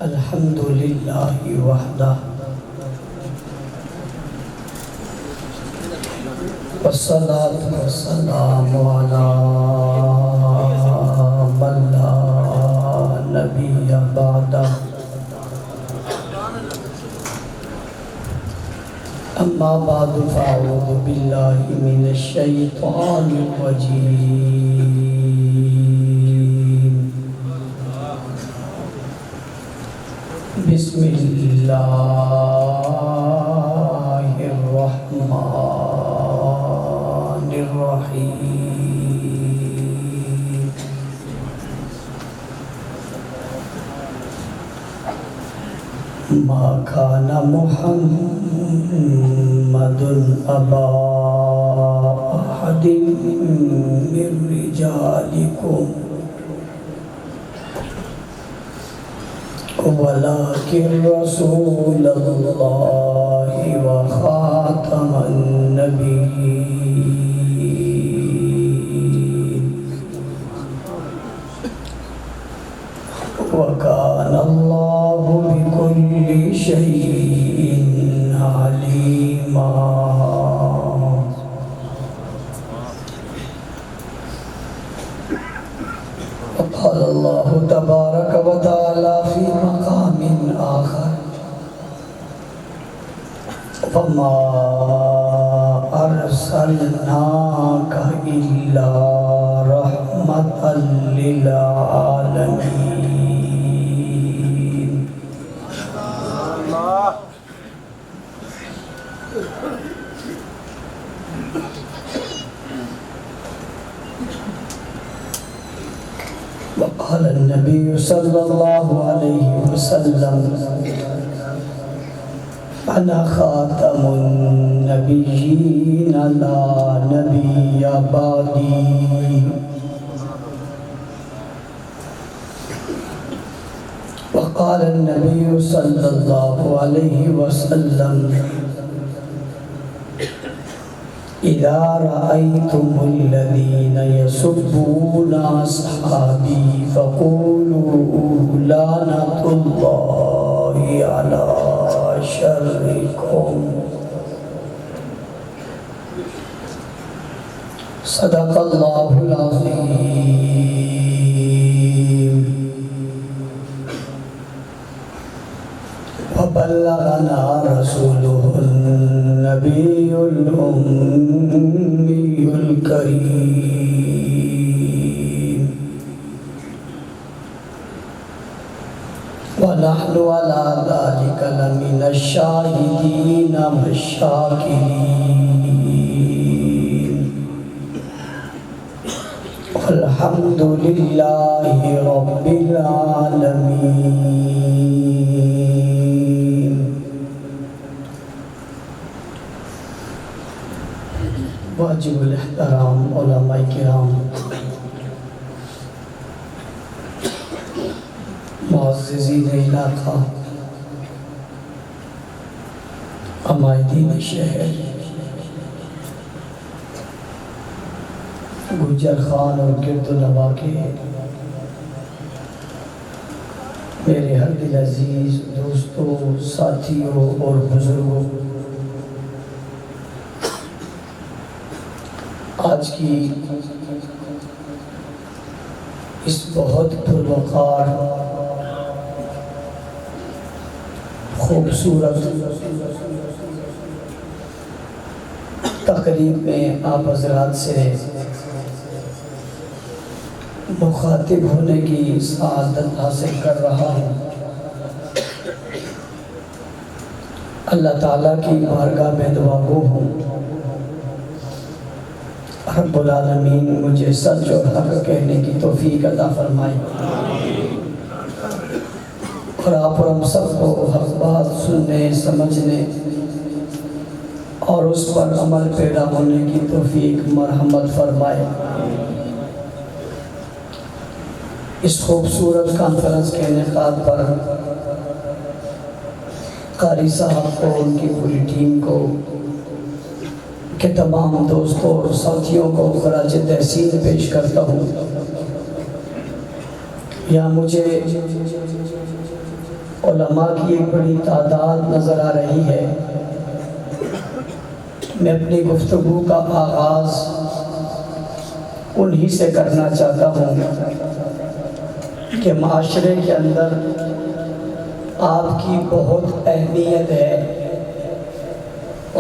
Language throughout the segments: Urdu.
الحمد للہ وحدہ والصلاة والسلام علی من لا نبی بعدہ اما بعد فاعوذ باللہ من الشیطان الرجیم بسم اللہ الرحمن الرحیم ما كان محمد أبا أحد من رجالكم ولكن رسول الله وخاتم النبيين وكان الله بكل شيء عليما وقال الله تبارك وتعالى في مقام آخر وما أرسلناك إلا رحمة للعالمين وقال النبي صلى الله عليه وسلم أنا خاتم النبيين لا نبي بعدي وقال النبي صلى الله عليه وسلم إذا رأيتم الذين يسبون أصحابي فقولوا لعنة الله على شركم صدق الله العظيم وبلغنا رسوله النبي الأمي الكريم ونحن على ذلك لمن الشاهدين والشاكرين والحمد لله رب العالمين. واجب الاحترام علماء کرام، معززین علاقہ، عمائدین شہر، گجر خان اور گرد و نواح کے میرے ہر دل عزیز دوستوں، ساتھیوں اور بزرگوں، آج کی اس بہت پروقار خوبصورت تقریب میں آپ حضرات سے مخاطب ہونے کی سعادت حاصل کر رہا ہوں. اللہ تعالیٰ کی بارگاہ میں دعا گو ہوں رب العالمین مجھے سچ اور حق کہنے کی توفیق عطا فرمائے اور آپ اور ہم سب کو حق بات سننے، سمجھنے اور اس پر عمل پیدا ہونے کی توفیق مرحمت فرمائے. اس خوبصورت کانفرنس کے انعقاد پر قاری صاحب کو، ان کی پوری ٹیم کو، کہ تمام دوستوں اور ساتھیوں کو خراج تحسین پیش کرتا ہوں. یہاں مجھے علماء کی ایک بڑی تعداد نظر آ رہی ہے۔ میں اپنی گفتگو کا آغاز انہی سے کرنا چاہتا ہوں کہ معاشرے کے اندر آپ کی بہت اہمیت ہے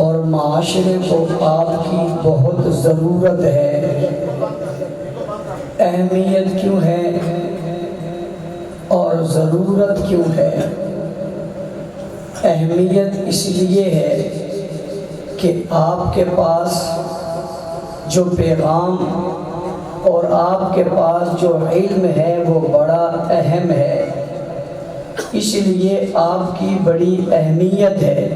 اور معاشرے کو آپ کی بہت ضرورت ہے۔ اہمیت کیوں ہے اور ضرورت کیوں ہے؟ اہمیت اس لیے ہے کہ آپ کے پاس جو پیغام اور آپ کے پاس جو علم ہے وہ بڑا اہم ہے، اس لیے آپ کی بڑی اہمیت ہے،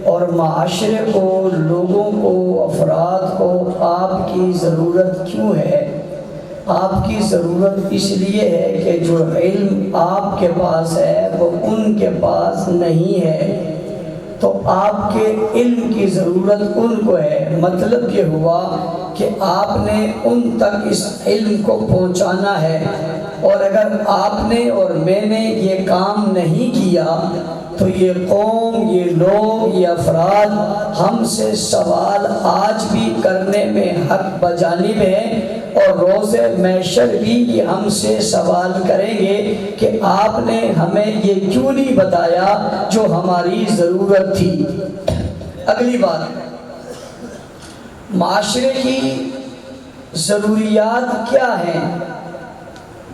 اور معاشرے کو، لوگوں کو، افراد کو آپ کی ضرورت کیوں ہے؟ آپ کی ضرورت اس لیے ہے کہ جو علم آپ کے پاس ہے وہ ان کے پاس نہیں ہے، تو آپ کے علم کی ضرورت ان کو ہے۔ مطلب یہ ہوا کہ آپ نے ان تک اس علم کو پہنچانا ہے، اور اگر آپ نے اور میں نے یہ کام نہیں کیا تو یہ قوم، یہ لوگ، یہ افراد ہم سے سوال آج بھی کرنے میں حق بجانب ہے، اور روز محشر بھی یہ ہم سے سوال کریں گے کہ آپ نے ہمیں یہ کیوں نہیں بتایا جو ہماری ضرورت تھی۔ اگلی بات، معاشرے کی ضروریات کیا ہیں؟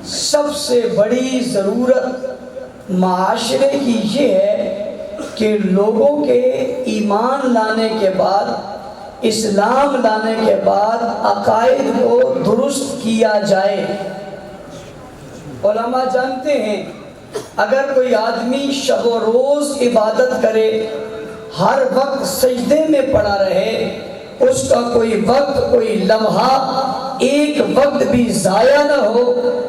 سب سے بڑی ضرورت معاشرے کی یہ ہے کہ لوگوں کے ایمان لانے کے بعد، اسلام لانے کے بعد عقائد کو درست کیا جائے۔ علماء جانتے ہیں اگر کوئی آدمی شب و روز عبادت کرے، ہر وقت سجدے میں پڑا رہے، اس کا کوئی وقت، کوئی لمحہ، ایک وقت بھی ضائع نہ ہو،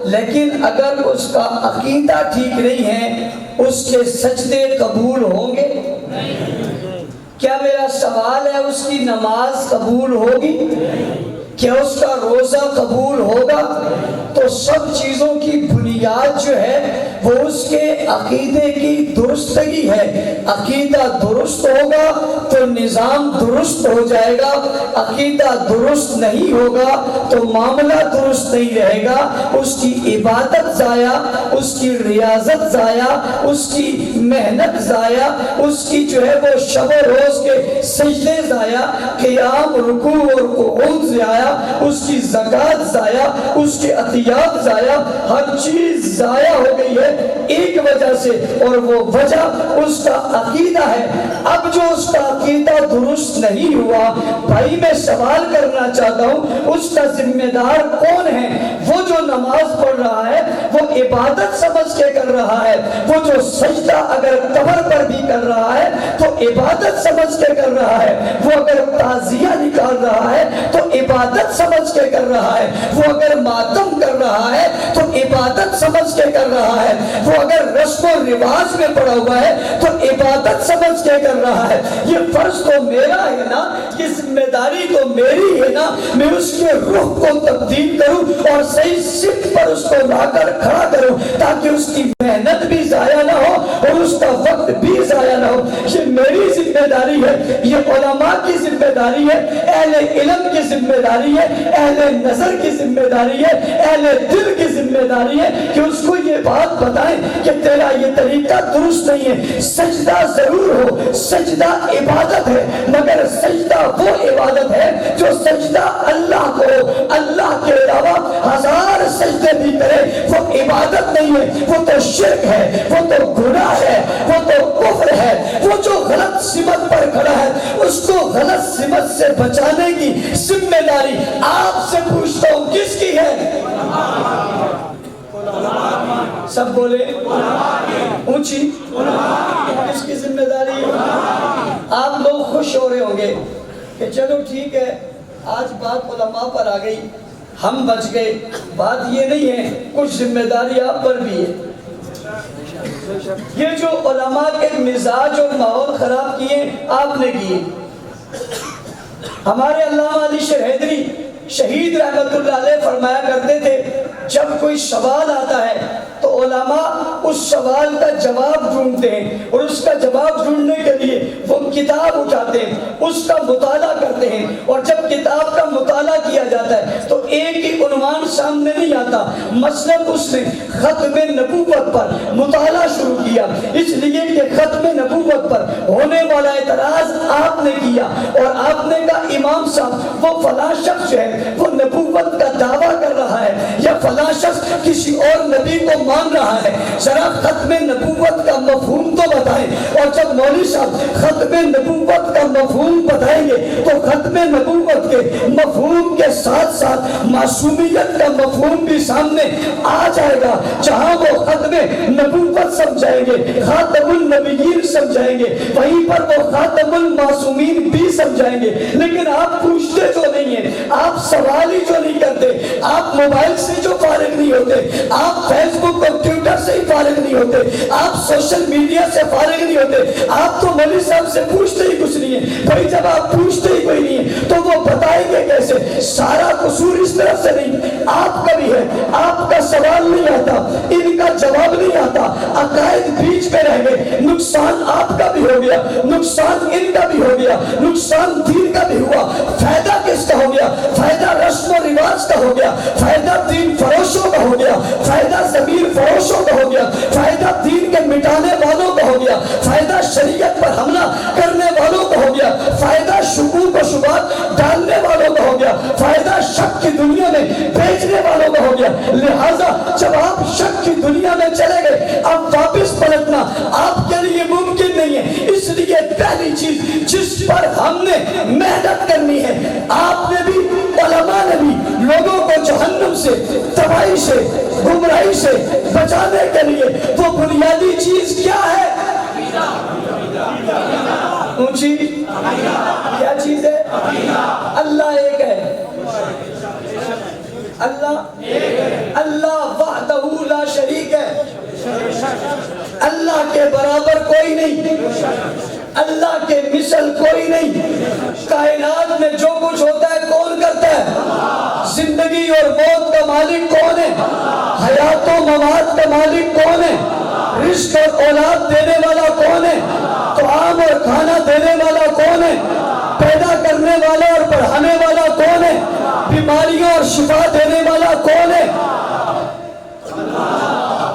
لیکن اگر اس کا عقیدہ ٹھیک نہیں ہے، اس کے سجدے قبول ہوں گے؟ کیا میرا سوال ہے اس کی نماز قبول ہوگی؟ کیا اس کا روزہ قبول ہوگا؟ تو سب چیزوں کی بنیاد جو ہے وہ اس کے عقیدے کی درستگی ہے۔ عقیدہ درست ہوگا تو نظام درست ہو جائے گا، عقیدہ درست نہیں ہوگا تو معاملہ درست نہیں رہے گا، اس کی عبادت ضائع، اس کی ریاضت ضائع، اس کی محنت ضائع، اس کی جو ہے وہ شب و روز کے سجدے ضائع، قیام، رکوع اور قعود ضائع، اس کی زکوٰۃ ضائع، اس کے عطیات ضائع، ہر چیز ضائع ہو گئی ہے ایک وجہ سے، اور وہ وجہ اس کا عقیدہ ہے۔ اب جو اس کا عقیدہ درست نہیں ہوا، بھائی میں سوال کرنا چاہتا ہوں اس کا ذمہ دار کون ہے؟ وہ جو نماز پڑھ رہا ہے وہ عبادت سمجھ کے کر رہا ہے، وہ جو سجدہ اگر قبر پر بھی کر رہا ہے تو عبادت سمجھ کے کر رہا ہے، وہ اگر تعزیہ نکال رہا ہے تو عبادت سمجھ کے کر رہا ہے، وہ اگر ماتم کر رہا ہے تو عبادت سمجھ کے کر رہا ہے، وہ اگر رسم و رواج میں پڑا ہوا ہے تو عبادت سمجھ کے کر رہا ہے۔ یہ فرض تو میرا ہے نا، یہ ذمہ داری تو میری ہے نا، میں اس کے رخ کو تبدیل کروں اور صحیح سمت پر اس کو لا کر کھڑا کروں تاکہ اس کی محنت بھی ضائع نہ ہو اور اس کا وقت بھی ضائع نہ ہو۔ یہ میری ذمہ داری ہے، یہ علماء کی ذمہ داری ہے، اہل علم کی ذمہ داری ہے، اہل نظر کی ذمہ داری ہے، اہل دل کی ذمہ داری ہے کہ اس کو یہ بات بتائیں کہ تیرا یہ طریقہ درست نہیں ہے۔ سجدہ ضرور ہو، سجدہ عبادت ہے، مگر سجدہ وہ عبادت ہے جو سجدہ اللہ کو، اللہ کے علاوہ ہزار سجدے بھی کرے وہ عبادت نہیں ہے، وہ تو شرک ہے، وہ تو گناہ ہے، وہ تو کفر ہے۔ وہ جو غلط سمت پر کھڑا ہے اس کو غلط سمت سے بچانے کی ذمہ داری آپ سے پوچھتا ہوں کس کی ہے؟ سب بولے اونچی، کس کی ذمہ داری ہے؟ آپ لوگ خوش ہو رہے ہوں گے کہ چلو ٹھیک ہے آج بات علماء پر آ گئی، ہم بچ گئے۔ بات یہ نہیں ہے، کچھ ذمہ داری آپ پر بھی ہے۔ یہ جو علماء کے مزاج اور ماحول خراب کیے آپ نے کیے۔ ہمارے علامہ علی شیر حیدری شہید رحمت اللہ علیہ فرمایا کرتے تھے جب کوئی سوال آتا ہے تو علماء اس سوال کا جواب ڈھونڈتے ہیں اور اس کا جواب ڈھونڈنے کے لیے وہ کتاب اٹھاتے ہیں, اس کا مطالعہ کرتے ہیں, اور جب کتاب کا مطالعہ کیا جاتا ہے تو ایک ہی عنوان سامنے نہیں آتا. مثلاً اس نے ختم نبوت پر مطالعہ شروع کیا, اس لیے کہ ختم نبوت پر ہونے والا اعتراض آپ نے کیا اور آپ نے کہا امام صاحب وہ فلاں شخص ہے وہ نبوت کا دعویٰ کر رہا ہے یا فلاں شخص کسی اور نبی کو مان رہا ہے, ذرا ختم نبوت کا مفہوم تو بتائیں. اور جب مولوی صاحب ختم نبوت کا مفہوم بتائیں گے تو ختم نبوت کے مفہوم کے ساتھ ساتھ معصومیت کا مفہوم بھی سامنے آ جائے گا. جہاں وہ ختم نبوت سمجھائیں گے, خاتم النبیین سمجھائیں گے, وہیں پر وہ خاتم المعصومین بھی سمجھائیں گے. لیکن آپ پوچھتے جو نہیں ہیں, آپ سوال ہی جو نہیں کرتے, آپ موبائل سے جو فارغ نہیں ہوتے, آپ فیس بک اور ٹویٹر سے ہی فارغ نہیں ہوتے, آپ سوشل میڈیا سے فارغ نہیں ہوتے, آپ تو مولوی صاحب سے پوچھتے ہی کچھ نہیں ہے. بھائی جب آپ پوچھتے ہی کوئی نہیں ہے تو وہ بتائیں گے کیسے؟ سارا قصور اس طرح سے نہیں, آپ کا بھی ہے, آپ کا سوال نہیں آتا, ان کا جواب نہیں آتا, عقائد بیچ میں رہ گئے, نقصان آپ کا بھی ہو گیا, نقصان ان کا بھی ہو گیا, نقصان دین کا بھی ہوا. فائدہ کس کا ہو گیا؟ فائدہ رسم و رواج کا ہو گیا, فائدہ دین فروشوں کا ہو گیا, فائدہ ضمیر فروشوں کا ہو گیا, فائدہ دین کے مٹانے والوں کا ہو گیا, فائدہ شریعت پر حملہ کرنے والوں کا ہو گیا, فائدہ شکوک و شبہات ڈالنے والوں کا ہو گیا, فائدہ شک کی دنیا میں بیچنے والوں کا ہو گیا. لہٰذا جب آپ شک کی دنیا میں چلے گئے, اب واپس پلٹنا آپ کے لیے ممکن نہیں ہے. اس لیے پہلی چیز جس پر ہم نے محنت کرنی ہے, آپ نے بھی علماء نے بھی, لوگوں کو جہنم سے, تباہی سے, گمراہی سے بچانے کے لیے وہ بنیادی چیز کیا ہے؟ اونچی کیا چیز ہے؟ اللہ ایک ہے, اللہ وحدہ لا شریک ہے, اللہ کے برابر کوئی نہیں, اللہ کے مثل کوئی نہیں. کائنات میں جو کچھ ہوتا ہے کون کرتا ہے؟ زندگی اور موت کا مالک کون ہے؟ حیات و مواد کا مالک کون ہے؟ رزق اور اولاد دینے والا کون ہے؟ طعام اور کھانا دینے والا کون ہے؟ پیدا کرنے والا اور بڑھانے والا کون ہے؟ بیماریوں اور شفا دینے والا کون ہے؟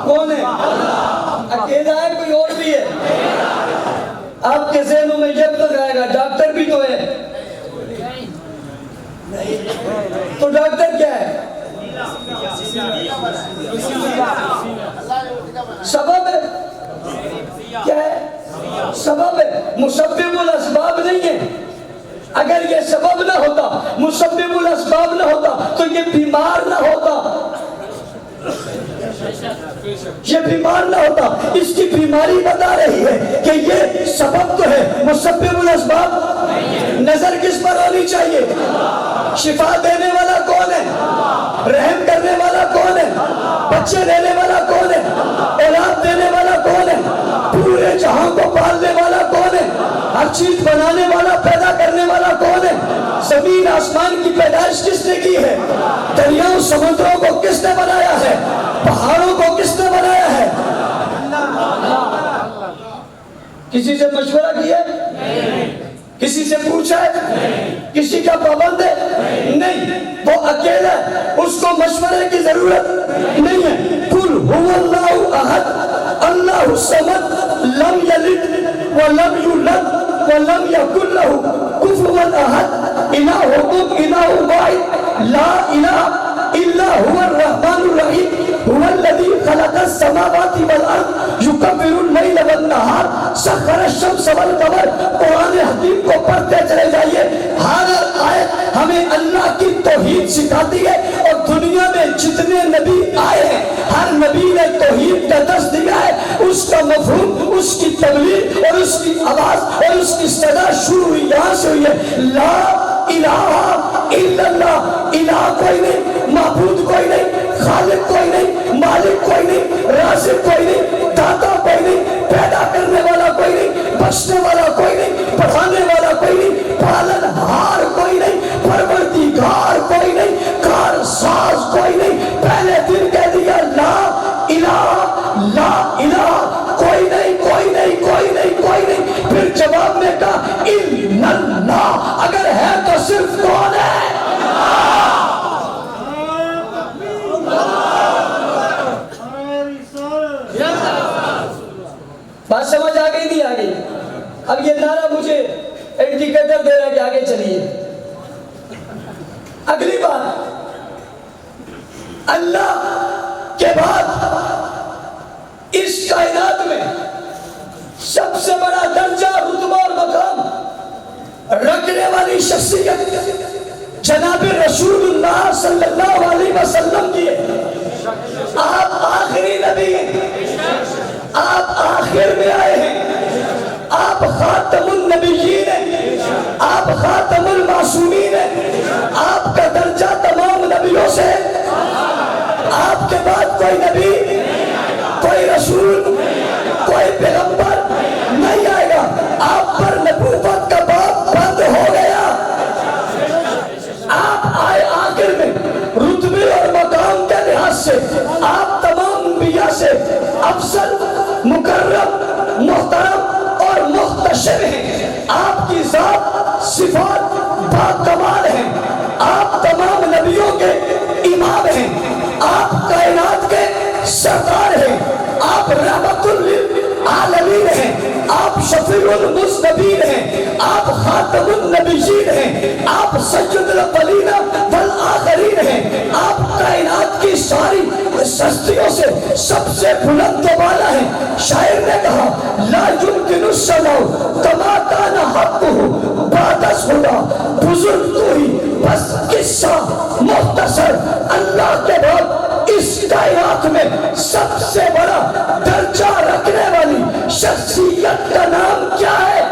کون ہے؟ اکیلا ہے کوئی اور بھی ہے؟ آپ کے ذہنوں میں جب تک آئے گا ڈاکٹر بھی تو ہے, تو ڈاکٹر کیا ہے؟ سبب ہے. کیا ہے؟ سبب ہے, مسبب الاسباب نہیں ہے. اگر یہ سبب نہ ہوتا, مسبب الاسباب نہ ہوتا تو یہ بیمار نہ ہوتا, یہ بیمار نہ ہوتا. اس کی بیماری بتا رہی ہے کہ یہ سبب تو ہے, مسبب الاسباب. نظر کس پر ہونی چاہیے؟ شفا دینے والا کون ہے؟ رحم کرنے والا کون ہے؟ بچے دینے والا کون ہے؟ اولاد دینے والا کون ہے؟ پورے جہاں کو پالنے والا کون ہے؟ ہر چیز بنانے والا, پیدا کرنے والا کون ہے؟ زمین آسمان کی پیدائش کس نے کی ہے؟ دریاؤں سمندروں کو کس نے بنایا ہے؟ پہاڑوں کو کس نے بنایا ہے؟ کسی سے مشورہ کیا ہے؟ کسی سے پوچھا ہے؟ کسی کا پابند ہے؟ نہیں, وہ اکیلا ہے, اس کو مشورے کی ضرورت نہیں ہے. قل هو اللہ احد اللہ الصمد لم یلد ولم یولد ولم یکن له کفوا احد الہکم الہ واحد لا الہ الا هو الرحمن الرحیم هو الذی خلق السماوات والارض یکبر اللیل والنہار سخر الشمس والقمر. قرآن حکیم کو پڑھتے چلے جائیے, ہر آیت ہمیں اللہ کی توحید سکھاتی ہے. اور دنیا میں جتنے نبی آئے ہیں ہر نبی نے توحید کا درس دیا ہے. اس کا مفہوم, اس کی تبلیغ اور اس کی آواز اور اس کی صدا شروع ہوئی یہاں سے ہوئی ہے, لا الہ الا اللہ. الہ کوئی نہیں, معبود کوئی نہیں, خالق کوئی نہیں, مالک کوئی نہیں, رازق کوئی نہیں, داتا کوئی نہیں, پیدا کرنے والا کوئی نہیں, بخشنے والا کوئی نہیں, پڑھانے والا کوئی نہیں, پالن ہار کوئی نہیں, پروردگار کوئی نہیں, کار ساز کوئی نہیں. پہلے دن کہہ دیا لا الہ کوئی نہیں, کوئی بات سمجھ آ گئی نہیں آ گئی؟ اب یہ نعرہ مجھے انڈیکیٹر دے رہا ہے کہ آگے چلیے. اگلی بات، اللہ کے بعد اس کائنات میں سب سے بڑا درجہ، رتبہ اور مقام رکھنے والی شخصیت جناب رسول اللہ صلی اللہ علیہ وسلم کی ہے. آپ آخری نبی ہیں، آپ آخر میں آئے ہیں، آپ خاتم النبیین ہیں، آپ خاتم المعصومین ہیں، آپ کا درجہ تمام نبیوں سے ہے. آپ کے بعد کوئی نبی، کوئی رسول، کوئی پیغمبر نہیں آئے گا. آپ پر نبوت کا باب بند ہو گیا. آپ آئے آخر میں، رتبے اور مقام کے لحاظ سے آپ تمام انبیاء سے افضل، مکرم، محترم اور محتشم ہیں. آپ کی ذات، صفات باکمال ہیں. آپ تمام نبیوں کے امام ہیں. آپ کائنات کے سردار ہیں. آپ رحمت للعالمین ہیں. آپ شفیع المذنبین ہیں. آپ خاتم النبیین ہیں. آپ سید الاولین والآخرین ہیں. آپ کائنات کی ساری ہستیوں سے سب سے بلند و بالا ہیں. شاعر نے کہا لا يمكن السماء كما كان حقه بعد الهدى. بزرگ تو ہی بس قصہ مختصر. اللہ کے بعد اس کائنات میں سب سے بڑا درجہ رکھنے والی شخصیت کا نام کیا ہے؟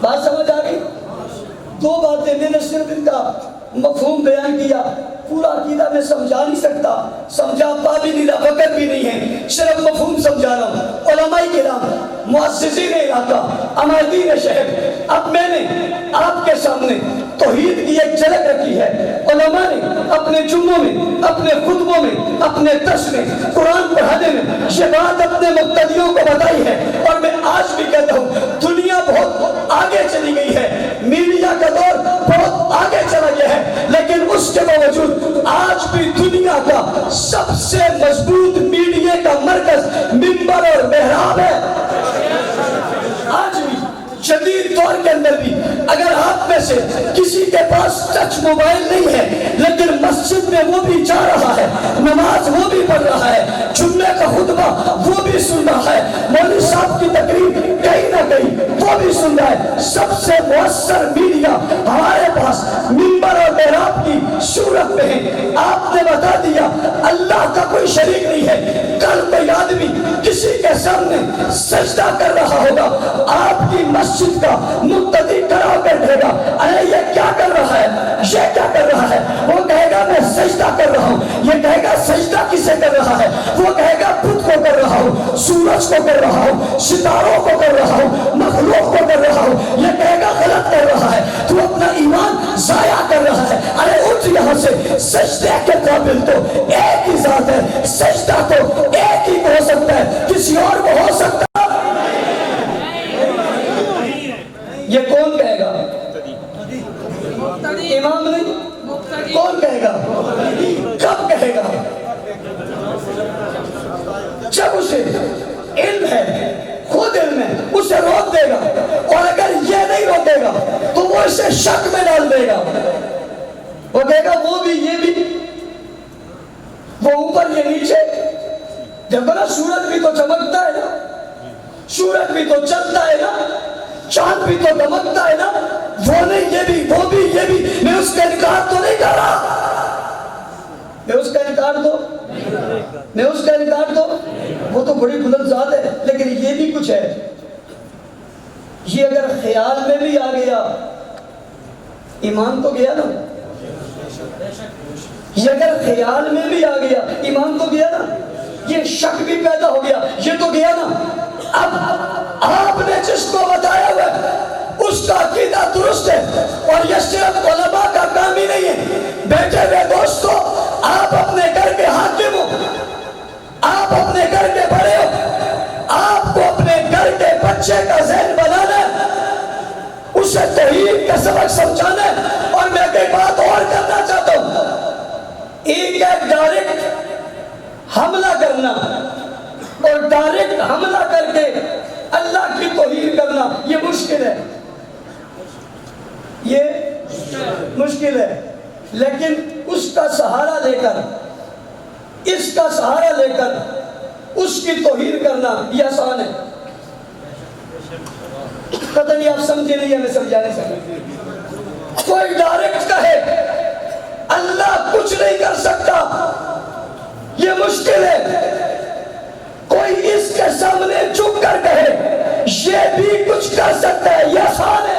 بات سمجھ آ گئی؟ دو باتیں میں نے صرف ان کا مفہوم بیان کیا. پورا عقیدہ میں سمجھا نہیں سکتا، سمجھا پا بھی نہیں رہا، وقت بھی نہیں ہے، صرف مفہوم سمجھا رہا ہوں. علماء کرام، معززین علاقہ، عمادین شہر، اب میں نے آپ کے سامنے توحید کی ایک جھلک رکھی ہے. علماء نے اپنے جمعوں میں، اپنے خطبوں میں، اپنے درس میں، قرآن پڑھانے میں یہ بات اپنے مقتدیوں کو بتائی ہے. اور میں آج بھی کہتا ہوں دنیا بہت آگے چلی گئی ہے، میڈیا کا دور بہت آگے چلا گیا ہے، لیکن اس کے باوجود آج بھی دنیا کا سب سے مضبوط میڈیا کا مرکز منبر اور محراب ہے. آج بھی جدید دور کے اندر بھی اگر آپ میں سے کسی کے پاس ٹچ موبائل نہیں ہے لیکن مسجد میں وہ بھی جا رہا ہے، نماز وہ بھی پڑھ رہا ہے، جمعے کا خطبہ وہ بھی سن رہا ہے، مولوی صاحب کی تقریر کہیں نہ کہیں وہ بھی سن رہا ہے، سب سے مؤثر میڈیا ہمارے پاس منبر اور محراب کی صورت میں ہے. آپ نے بتا دیا اللہ کا کوئی شریک نہیں ہے. کل کوئی آدمی کسی کے سامنے سجدہ کر رہا ہوگا، آپ کی مسجد کا مقتدی کھڑا بیٹھے گا، ارے یہ کیا کر رہا ہے، یہ کیا کر رہا ہے؟ وہ کہے گا میں سجدہ کر رہا ہوں. یہ کہے گا سجدہ کسے کر رہا ہے؟ وہ کہے گا بت کو کر رہا ہوں، سورج کو کر رہا ہوں، ستاروں کو کر رہا ہوں، مخلوق کو کر رہا ہوں. یہ کہے گا غلط کر رہا ہے، تو اپنا ایمان ضائع کر رہا ہے. ارے اٹھ یہاں سے، سجدے کے قابل تو ایک ہی ذات ہے، سجدہ تو ایک ہی ہو سکتا ہے، کسی اور کو ہو سکتا. یہ کون کہے گا؟ امام نہیں، کون کہے گا؟ کب کہے گا؟ جب اسے علم ہے، خود علم ہے، اسے روک دے گا. اور اگر یہ نہیں روکے گا تو وہ اسے شک میں ڈال دے گا. وہ کہے گا وہ بھی یہ بھی، وہ اوپر یہ نیچے. دیکھو نا سورج بھی تو چمکتا ہے نا، سورج بھی تو چلتا ہے نا، چاند بھی تو دمکتا ہے نا. وہ نہیں یہ بھی، وہ بھی یہ بھی. میں اس کا انکار تو نہیں کر رہا، میں اس کا انکار تو وہ تو بڑی بلند ذات ہے، لیکن یہ بھی کچھ ہے. یہ اگر خیال میں بھی آ گیا ایمان تو گیا نا. یہ اگر خیال میں بھی آ گیا ایمان تو گیا نا. یہ شک بھی پیدا ہو گیا، یہ تو گیا نا. اب آپ نے جس کو بتایا ہوا ہے اس کا عقیدہ درست ہے. اور یہ صرف علماء کا کام ہی نہیں ہے. بیٹے ہوئے دوستو، آپ اپنے گھر کے حاکم ہو، آپ اپنے گھر کے بڑے ہو، آپ کو اپنے گھر کے بچے کا ذہن بنانا ہے، اسے توحید کا سبق سمجھانا ہے. اور میں ایک بات اور کرنا چاہتا ہوں، ایک ڈائریکٹ حملہ کرنا اور ڈائریکٹ حملہ کر کے اللہ کی توہین کرنا یہ مشکل ہے، یہ مشکل ہے، لیکن اس کا سہارا لے کر، اس کا سہارا لے کر اس کی توہین کرنا یہ آسان ہے۔ پتہ نہیں آپ سمجھے نہیں، ہمیں سمجھانے سے کوئی ڈائریکٹ کہے اللہ کچھ نہیں کر سکتا یہ مشکل ہے، کوئی اس کے سامنے چپ کر کہے یہ بھی کچھ کر سکتا ہے یہ آسان ہے۔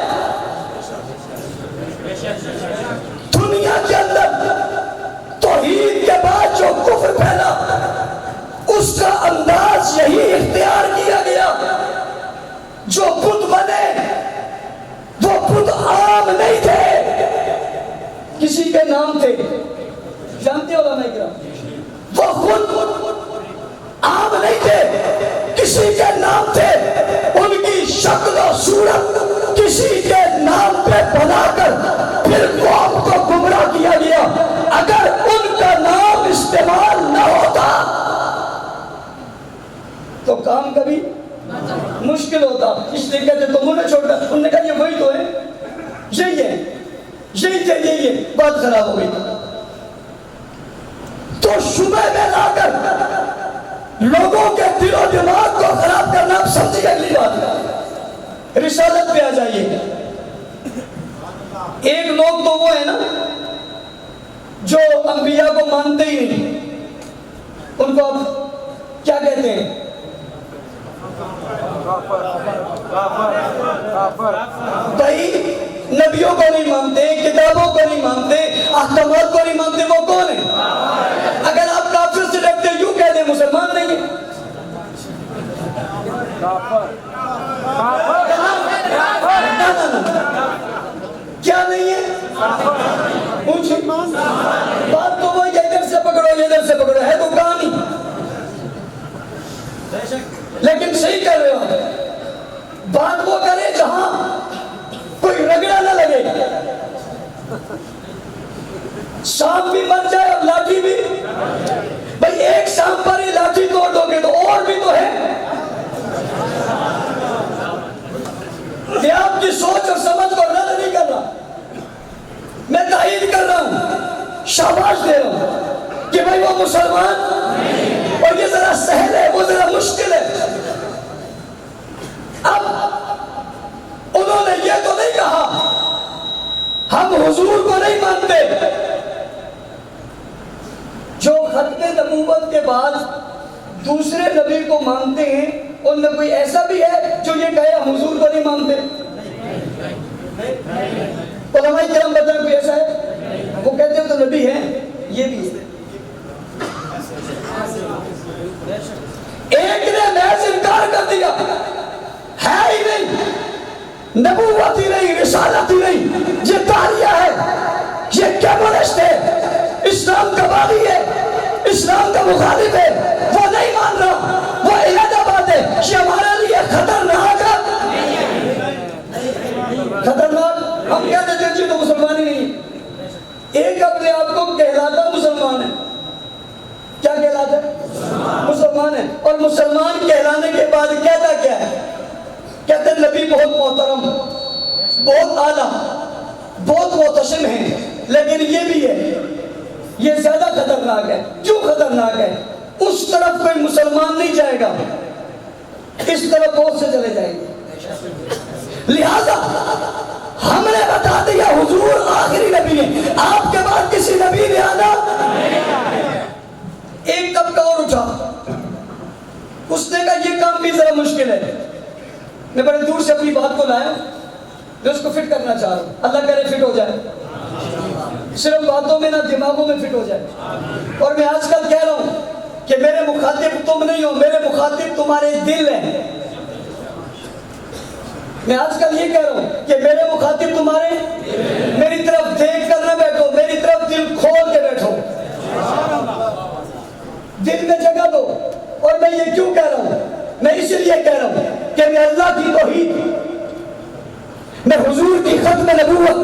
دنیا کے اندر توحید کے بعد جو کفر پھیلا اس کا انداز یہی اختیار کیا گیا، جو بت بنے وہ بت عام نہیں تھے، کسی کے نام تھے، جانتے ہو علماء کرام، وہ خود عام نہیں تھے، کسی کے نام تھے، ان کی شکل و صورت کسی کے نام پہ بنا کر پھر قوم کو گمراہ کیا گیا۔ اگر ان کا نام استعمال نہ ہوتا تو کام کبھی مشکل ہوتا، اس لیے کہتے تم انہیں چھوڑ کر، انہوں نے کہا یہ وہی تو ہے، یہی ہے، یہی تھے، یہی ہے، بات خراب ہو گئی تو شبہ میں لا کر لوگوں کے دل و دماغ کو خراب کرنا آپ سمجھیے۔ اگلی بات رسالت پہ آ جائیے۔ ایک لوگ تو وہ ہے نا جو انبیاء کو مانتے ہی نہیں، ان کو آپ کیا کہتے ہیں؟ بھائی نبیوں کو نہیں مانتے، کتابوں کو نہیں مانتے، احکامات کو نہیں مانتے، وہ کون ہے؟ اگر آپ کافر سے ڈرتے یوں کہہ دیں مسلمان نہیں ہیں۔ کیا نہیں ہے؟ بات تو وہ ادھر سے پکڑو ادھر سے پکڑو، ہے تو کہانی، لیکن صحیح کر رہے ہو۔ بات وہ کرے جہاں کوئی رگڑا نہ لگے، سانپ بھی مر جائے اور لاٹھی بھی، بھئی ایک سانپ پر ہی لاٹھی توڑ دو گے تو اور بھی تو ہے۔ میں آپ کی سوچ اور سمجھ کو رد نہیں کر رہا، میں تائید کر رہا ہوں، شاباش دے رہا ہوں کہ بھئی وہ مسلمان، اور یہ ذرا سہل ہے وہ ذرا مشکل ہے۔ اب انہوں نے یہ تو نہیں کہا ہم حضور کو نہیں مانتے، جو ختم نبوت کے بعد دوسرے نبی کو مانتے ہیں ان میں کوئی ایسا بھی ہے جو یہ کہے ہم حضور کو نہیں مانتے؟ علماء کرام بتائیں کوئی ایسا ہے؟ وہ کہتے ہیں تو نبی ہیں، یہ بھی ہے۔ ایک نے محض انکار کر دیا، ہے ہی نہیں، نبوت ہی نہیں، رسالت ہی نہیں، یہ داعیہ ہے، یہ کمیونسٹ ہے، اسلام کا باغی ہے، اسلام کا مخالف ہے، وہ نہیں مان رہا، وہ علیحدہ بات ہے، یہ ہمارے لیے خطرناک ہے، خطرناک۔ ہم کہتے تھے جی تو مسلمان ہی نہیں ہے، ایک اپنے آپ کو کہلاتا مسلمان ہے، کیا کہلاتا ہے؟ مسلمان ہے، اور مسلمان کہلانے کے بعد کہتا کیا ہے؟ کہتے ہیں نبی بہت محترم، بہت اعلیٰ، بہت محتشم ہیں، لیکن یہ بھی ہے، یہ زیادہ خطرناک ہے۔ کیوں خطرناک ہے؟ اس طرف کوئی مسلمان نہیں جائے گا، اس طرف بہت سے چلے جائیں گے، لہذا ہم نے بتا دیا حضور آخری نبی ہے، آپ کے بعد کسی نبی نے آنا۔ ایک طبقہ اور اٹھا، اس نے کہا یہ کام بھی ذرا مشکل ہے، میں بڑے دور سے اپنی بات کو لایا، میں اس کو فٹ کرنا چاہ رہا ہوں، اللہ کرے فٹ ہو جائے، صرف باتوں میں نہ دماغوں میں فٹ ہو جائے۔ اور میں آج کل کہہ رہا ہوں کہ میرے مخاطب تم نہیں ہو، میرے مخاطب تمہارے دل ہیں۔ میں آج کل یہ کہہ رہا ہوں کہ میرے مخاطب تمہارے، میری طرف دیکھ کر نہ بیٹھو، میری طرف دل کھول کے بیٹھو، دل میں جگہ دو۔ اور میں یہ کیوں کہہ رہا ہوں؟ میں اس لیے کہہ رہا ہوں کہ میں اللہ کی توحید، میں حضور کی ختم نبوت،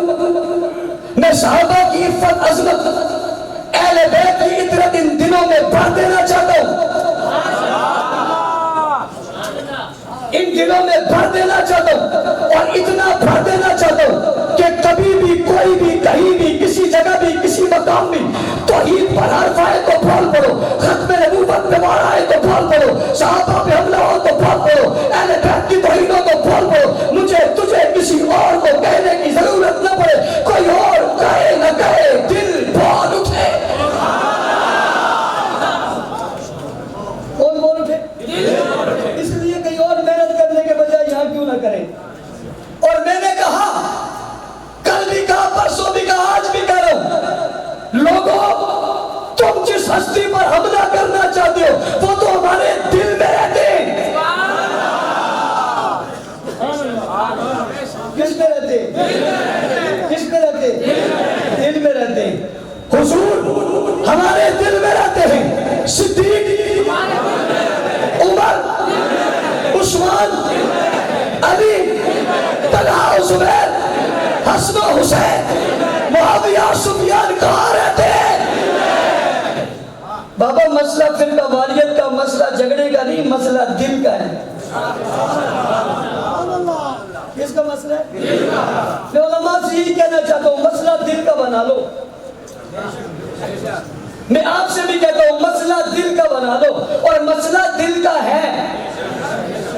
میں صحابہ کی عفت عظمت، اہل بیت کی عطرت ان دنوں میں بڑھ دینا چاہتا ہوں۔ بھر دینا چاہتا ہوں، اور اتنا بھر دینا چاہتا ہوں کہ کبھی بھی کوئی بھی کہیں بھی کسی جگہ بھی کسی مقام بھی توحید پر حرف آئے تو بھول پڑو، ختم نبوت پہ وار آئے تو بھول پڑو، صحابہ پہ حملہ ہو تو بھول پڑو، اہل بیت کی توحید ہو تو بھول پڑو، مجھے تجھے کسی اور کو کہنے کی ضرورت نہ پڑے، کوئی اور کہے نہ کہے دل بول اٹھے، کون بول اٹھے؟ اس لیے کہیں اور محنت کرنے کے بجائے یہاں کیوں نہ کریں۔ اور میں نے کہا، کل بھی کہا، پرسوں بھی کہا، آج بھی کہہ رہا ہوں، لوگوں تم جس ہستی پر حملہ کرنا چاہتے ہو وہ تو ہمارے دل میں رہتے ہیں۔ کس میں رہتے ہیں؟ کس میں رہتے ہیں؟ دل میں رہتے ہیں۔ حضور ہمارے دل میں رہتے ہیں، صدیق، عمر، عثمان، علی، طلحہ و زبیر، حسن و حسین، معاویہ، سفیان کہاں رہتے ہیں؟ بابا مسئلہ فرقہ واریت کا مسئلہ جھگڑے کا نہیں، مسئلہ دل کا ہے۔ کس کا مسئلہ ہے؟ میں علماء سے یہی کہنا چاہتا ہوں، مسئلہ دل کا بنا لو۔ میں آپ سے بھی کہتا ہوں مسئلہ دل کا بنا لو، اور مسئلہ دل کا ہے۔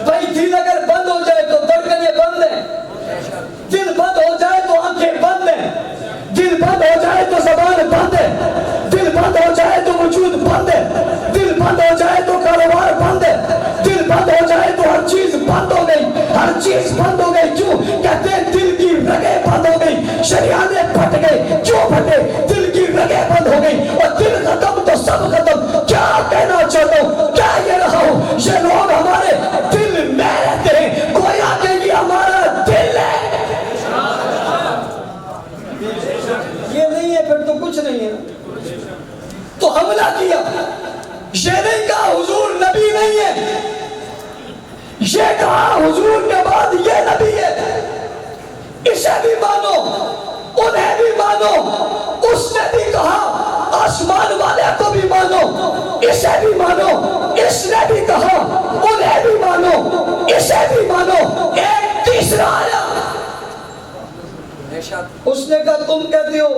بھائی دل اگر بند ہو جائے تو دھڑکنیں بند ہیں، دل بند ہو جائے تو آنکھیں بند ہیں، دل بند ہو جائے تو زبان بند ہے، دل بند ہو جائے تو وجود بند ہے، دل بند ہو جائے تو کاروبار بند ہے، دل بند ہو جائے تو ہر چیز بند ہو گئی، ہر چیز بند ہو گئی۔ کیوں؟ کہتے ہیں دل کی رگیں بند ہو گئی، شریانے پھٹ گئے۔ کیوں پھٹے؟ دل کی رگیں بند ہو گئی، اور دل ختم تو سب ختم۔ کیا کہنا چاہتا ہوں؟ کیا یہ رہا ہوں، یہ لوگ ہمارے دل میں رہتے ہیں، گویا کہ یہ ہمارا دل ہے۔ یہ نہیں ہے پھر تو کچھ نہیں ہے۔ تو حملہ کیا، یہ نہیں کہا حضور نبی نہیں ہے، یہ کہا حضور کے بعد یہ نبی ہے، اسے بھی مانو، انہیں بھی مانو۔ اس نے بھی کہا آسمان والے کو بھی مانو، اسے بھی مانو۔ اس نے بھی کہا انہیں بھی مانو، اسے بھی مانو۔ ایک تیسرا آیا، اس نے کہا تم کہتے ہو،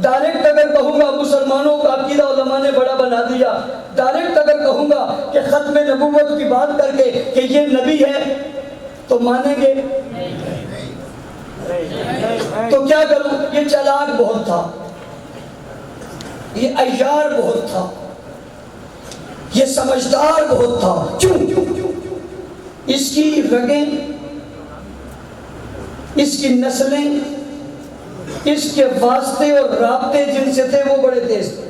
ڈائریکٹ اگر کہوں گا مسلمانوں کا عقیدہ علماء نے بڑا بنا دیا، ڈائریکٹ اگر کہوں گا کہ ختم نبوت کی بات کر کے کہ یہ نبی ہے تو مانیں گے؟ تو کیا کروں؟ یہ چلاک بہت تھا، یہ عیار بہت تھا، یہ سمجھدار بہت تھا۔ کیوں؟ اس کی رگیں، اس کی نسلیں، اس کے واسطے اور رابطے جن سے تھے وہ بڑے تیز تھے۔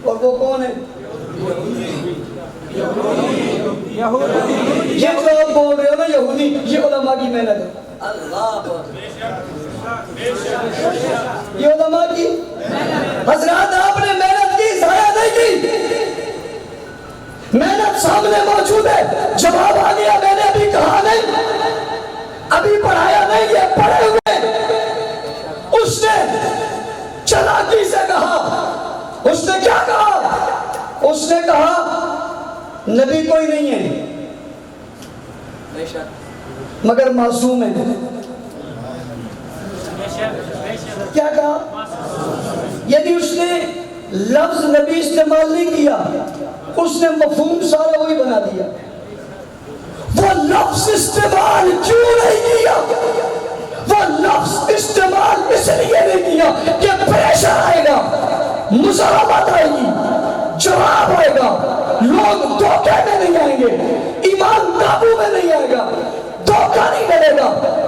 اور وہ کون ہے؟ یہ جو آپ بول رہے ہو نا یہودی، یہ علماء کی محنت ہے۔ یہ علماء کی حضرات، آپ نے محنت کی، ضائع نہیں کی، محنت سامنے موجود ہے، جواب آ گیا۔ میں نے ابھی کہا نہیں، ابھی پڑھایا نہیں، یہ پڑھے ہوئے۔ اس نے چلاکی سے کہا، اس نے کیا کہا؟ اس نے کہا نبی کوئی نہیں ہے مگر معصوم ہے۔ کیا کہا؟ یعنی اس نے لفظ نبی استعمال نہیں کیا، اس نے مفہوم سارا وہی بنا دیا۔ وہ لفظ استعمال کیوں نہیں کیا؟ وہ لفظ استعمال اس لیے نہیں کیا کہ پریشر آئے گا، مزاحمت آئے گی، جواب آئے گا، لوگ دھوکے میں نہیں آئیں گے، ایمان قابو میں نہیں آئے گا، دھوکہ نہیں ملے گا،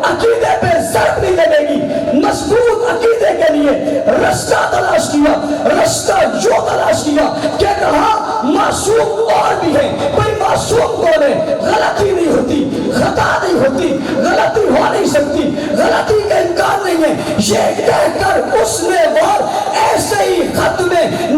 عقیدے پہ ضرب نہیں لگے گی۔ مضبوط عقیدے کے لیے رستہ تلاش کیا، رستہ جو تلاش کیا کہ کہا معصوم اور بھی ہے۔ بھئی معصوم کون ہے؟ غلطی نہیں ہوتی، خطا نہیں ہوتی، غلطی ہو نہیں سکتی، غلطی کا امکان نہیں ہے۔ یہ کہہ کر اس نے وہ ایسے ہی ختم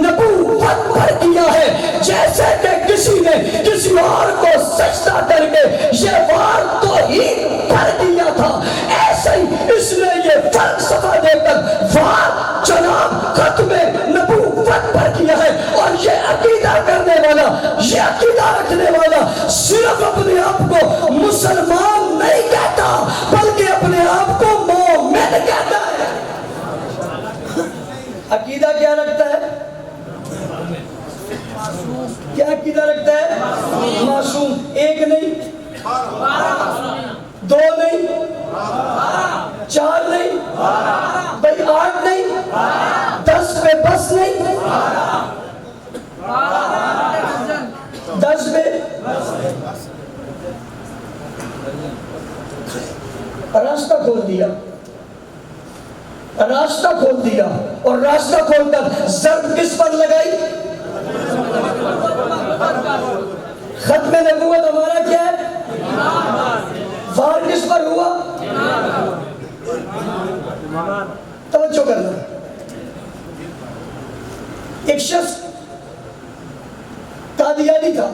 نبوت پر کیا ہے جیسے کہ کسی نے کسی اور کو سجدہ کر کے یہ وار توحید پر کیا تھا، ایسے ہی اس نے یہ فلسفہ دے کر وار جناب ختم نبوت پر کیا ہے۔ اور یہ عقیدہ کرنے والا، یہ عقیدہ رکھنے والا صرف اپنے آپ کو مسلمان نہیں کہتا بلکہ اپنے آپ کو مومن کہتا ہے۔ عقیدہ کیا رکھتا ہے؟ کیا عقیدہ رکھتا ہے؟ معصوم۔ ایک نہیں، دو نہیں، چار نہیں، بھائی 8 نہیں، 10 پہ بس نہیں، 10 پہ راستہ کھول دیا، راستہ کھول دیا، اور راستہ کھول کر ضرب کس پر لگائی؟ ختم نبوت ہمارا کیا ہے؟ وار کس پر ہوا؟ توجہ کرنا۔ ایک شخص قادیانی تھا،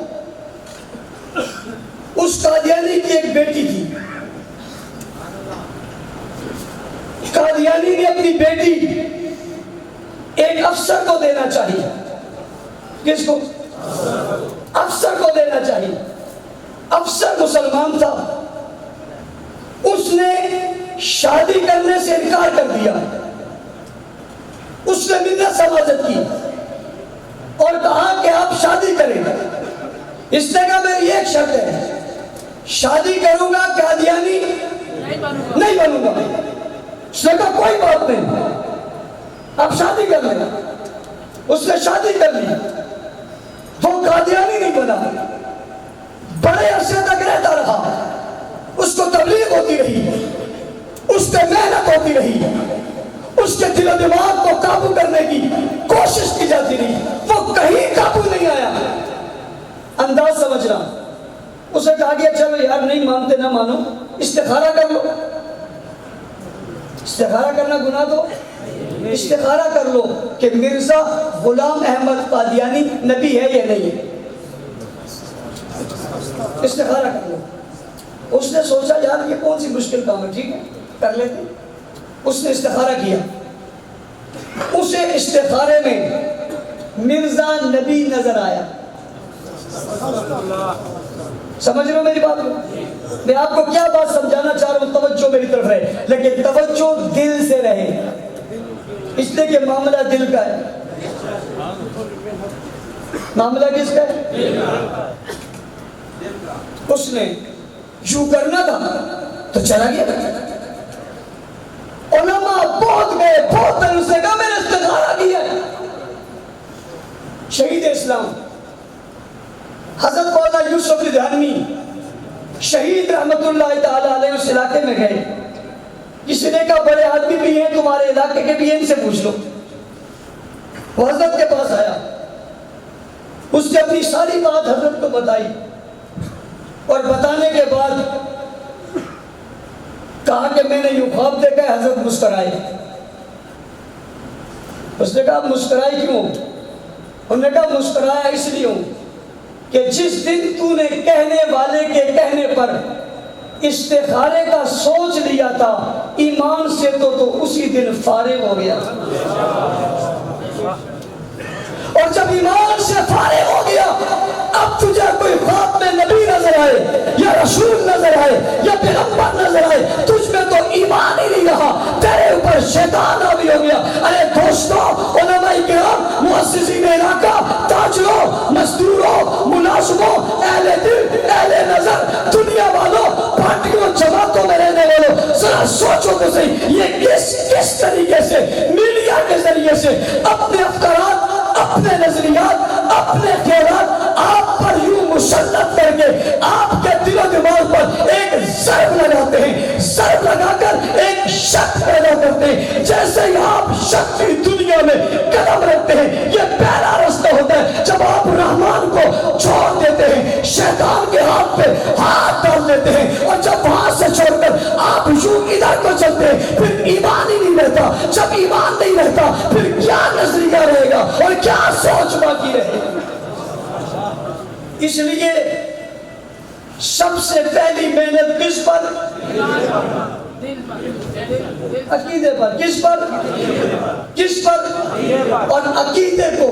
اس قادیانی کی ایک بیٹی تھی، قادیانی نے اپنی بیٹی ایک افسر کو دینا چاہیے۔ کس کو؟ افسر کو دینا چاہیے۔ افسر مسلمان تھا، اس نے شادی کرنے سے انکار کر دیا، اس نے منت سماجت کی اور کہا کہ آپ شادی کریں۔ اس نے کہا میری ایک شرط ہے، شادی کروں گا قادیانی نہیں بنوں گا۔ اس نے کہا کوئی بات نہیں، آپ شادی کر لینا۔ اس نے شادی کر لی، وہ قادیانی نہیں بنا، بڑے عرصے تک رہتا رہا، اس کو تبلیغ ہوتی رہی، اس پہ محنت ہوتی رہی، اس کے دل و دماغ کو قابو کرنے کی کوشش کی جاتی رہی، وہ کہیں قابو نہیں آیا۔ انداز سمجھنا، اسے کہا گیا چلو یار نہیں مانتے نہ مانو، استخارہ کر لو۔ استخارہ کرنا گناہ تو استخارہ کر لو کہ مرزا غلام احمد قادیانی نبی ہے یا نہیں ہے، استخارہ کر لو۔ اس نے سوچا یار یہ کون سی مشکل کام ہے، ٹھیک ہے کر لیتے۔ اس نے استخارہ کیا، اسے استخارے میں مرزا نبی نظر آیا۔ سمجھ رہے ہو میری بات کو؟ میں آپ کو کیا بات سمجھانا چاہ رہا ہوں، توجہ میری طرف رہے، لیکن توجہ دل سے رہے، اس لیے کہ معاملہ دل کا ہے۔ معاملہ کس کا ہے؟ اس نے یوں کرنا تھا تو چلا گیا۔ علماء بہت گئے، بہت دن سے کہا میں نے استخارہ کیا ہے۔ شہید اسلام حضرت مولانا یوسف دھیانوی شہید رحمت اللہ تعالی علیہ اس علاقے میں گئے، کسی نے کہا بڑے آدمی بھی ہیں تمہارے علاقے کے بھی ہیں، ان سے پوچھ لو۔ وہ حضرت کے پاس آیا، اس نے اپنی ساری بات حضرت کو بتائی، اور بتانے کے بعد کہا کہ میں نے یوں خواب دیکھا ہے۔ حضرت مسکرائے۔ اس نے کہا مسکرائی کیوں؟ انہوں نے کہا مسکرایا اس لیے ہوں کہ جس دن تو نے کہنے والے کے کہنے پر استخارے کا سوچ لیا تھا ایمان سے تو اسی دن فارغ ہو گیا، اور جب ایمان سے فارغ ہو گیا اب تجھے کوئی خواب میں نبی نظر آئے یا رسول نظر آئے یا پیغمبر نظر آئے، تجھ میں تو ایمان ہی نہیں رہا، تیرے اوپر شیطان حاوی ہو گیا۔ ارے دوستو، علماء کرام، مؤسسین علاقہ، تاجروں، مزدوروں، ملازموں، اہل دل، اہل نظر، دنیا والوں، پارٹیوں جماعتوں میں رہنے والوں، ذرا سوچو تو صحیح، یہ کس طریقے سے میڈیا کے ذریعے سے اپنے افکارات، اپنے نظریات، اپنے خیالات آپ پر یوں مسلط کر کے آپ کے دل و دماغ پر ایک ضرب لگاتے ہیں، ضرب لگا کر ایک شک پیدا کرتے ہیں۔ جیسے ہی آپ شک کی دنیا میں قدم رکھتے ہیں، یہ پہلا رستہ ہوتا ہے جب آپ رحمان کو چھوڑ دیتے ہیں، شیطان کے ہاتھ پہ ہاتھ ڈال دیتے ہیں، اور جب وہاں سے چھوڑ کر آپ یوں ادھر کو چلتے ہیں، پھر ایمان ہی نہیں رہتا۔ جب ایمان نہیں رہتا پھر کیا نظریہ رہے گا اور کیا سوچ باقی رہے گی؟ اس لیے سب سے پہلی محنت کس پر؟ عقیدے پر۔ کس پر؟ کس پر؟ اور عقیدے کو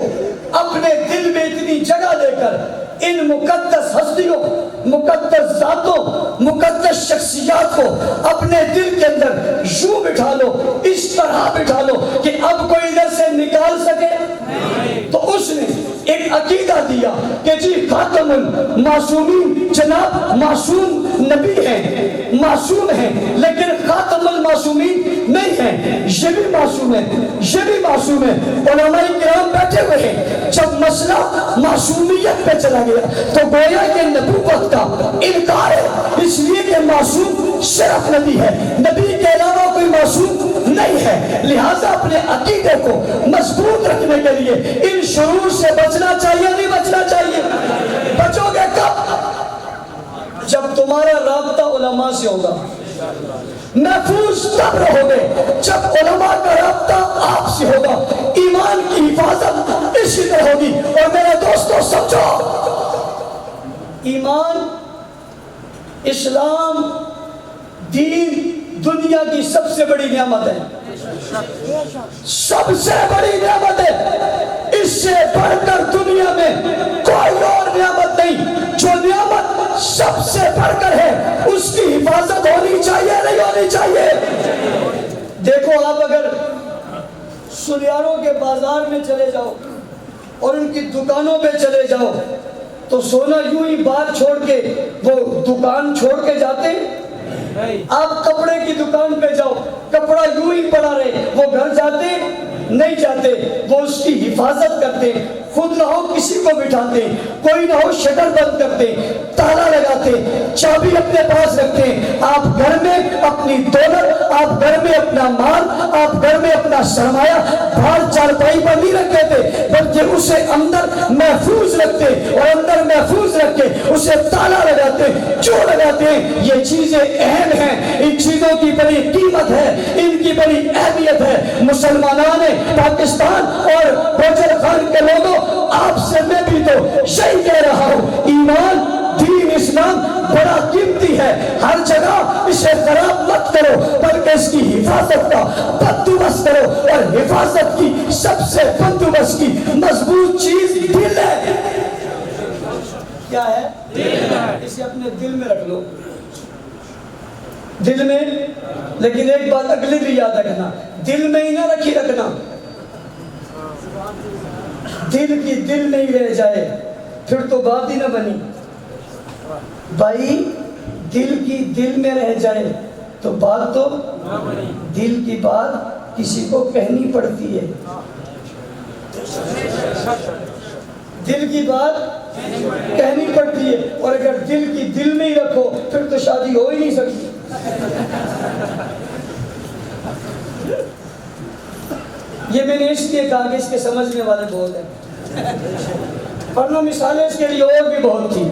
اپنے دل میں اتنی جگہ دے کر ان مقدس ہستیوں، مقدس ذاتوں، مقدس شخصیات کو اپنے دل کے اندر یوں بٹھا لو، اس طرح بٹھا لو کہ اب کوئی ادھر سے نکال سکے۔ تو اس نے ایک عقیدہ دیا کہ جی خاتم المعصومین جناب معصوم نبی ہیں، معصوم ہیں، لیکن خاتم المعصومین نہیں ہیں، یہ بھی معصوم ہے، یہ بھی معصوم ہے۔ علماء کرام بیٹھے ہوئے ہیں، جب مسئلہ معصومیت پہ چلا گیا تو گویا کہ نبوت کا انکار ہے، اس لیے کہ معصوم صرف نبی ہے، نبی کے علاوہ کوئی معصوم نہیں ہے۔ لہٰذا اپنے عقیدے کو مضبوط رکھنے کے لیے ان شرور سے بچنا چاہیے، نہیں بچنا چاہیے؟ بچو گے کب؟ جب تمہارا رابطہ علماء سے ہوگا۔ محفوظ تب رہو گے جب علماء کا رابطہ آپ سے ہوگا۔ ایمان کی حفاظت اسی طرح ہوگی۔ اور میرے دوستو سمجھو، ایمان، اسلام، دین دنیا کی سب سے بڑی نعمت ہے، سب سے بڑی نعمت ہے۔ اس سے بڑھ کر دنیا میں کوئی اور نعمت نہیں۔ جو نعمت سب سے بڑھ کر ہے اس کی حفاظت ہونی چاہیے، نہیں ہونی چاہیے؟ دیکھو، آپ اگر سلیاروں کے بازار میں چلے جاؤ اور ان کی دکانوں پہ چلے جاؤ تو سونا یوں ہی بات چھوڑ کے وہ دکان چھوڑ کے جاتے ہیں؟ آپ کپڑے کی دکان پہ جاؤ، کپڑا یوں ہی پڑا رہے، وہ گھر جاتے نہیں جاتے، وہ اس کی حفاظت کرتے، خود نہ ہو کسی کو بٹھاتے، کوئی نہ ہو شٹر بند کرتے، تالا لگاتے، چابی اپنے پاس رکھتے۔ آپ گھر میں اپنی دولت، آپ گھر میں اپنا مال، آپ گھر میں اپنا سرمایہ باہر چارپائی پر نہیں رکھتے تھے، بلکہ اسے اندر محفوظ رکھتے اور اندر محفوظ رکھ کے اسے تالا لگاتے۔ کیوں لگاتے ہیں؟ یہ چیزیں اہم ہیں، ان چیزوں کی بڑی قیمت ہے، ان کی بڑی اہمیت ہے۔ مسلمانان پاکستان اور بوجھل خان کے لوگوں، آپ سے میں بھی تو یہی کہہ رہا ہوں، ایمان، دین، اسلام بڑا قیمتی ہے۔ ہر جگہ اسے خراب مت کرو، بلکہ اس کی حفاظت کا بندوبست کرو، اور حفاظت کی سب سے بندوبست کی مضبوط چیز دل ہے۔ کیا ہے؟ دل ہے۔ اسے اپنے دل میں رکھ لو، دل میں۔ لیکن ایک بات اگلی بھی یاد رکھنا، دل میں ہی نہ رکھی رکھنا، دل کی دل میں ہی رہ جائے پھر تو بات ہی نہ بنی۔ بھائی دل کی دل میں رہ جائے تو بات تو دل کی بات کسی کو کہنی پڑتی ہے، دل کی بات کہنی پڑتی ہے، اور اگر دل کی دل میں ہی رکھو پھر تو شادی ہو ہی نہیں سکتی۔ یہ میں نے اس لیے کہا کہ اس کے سمجھنے والے بہت ہیں، ورنہ مثالیں اس کے لیے اور بھی بہت تھی۔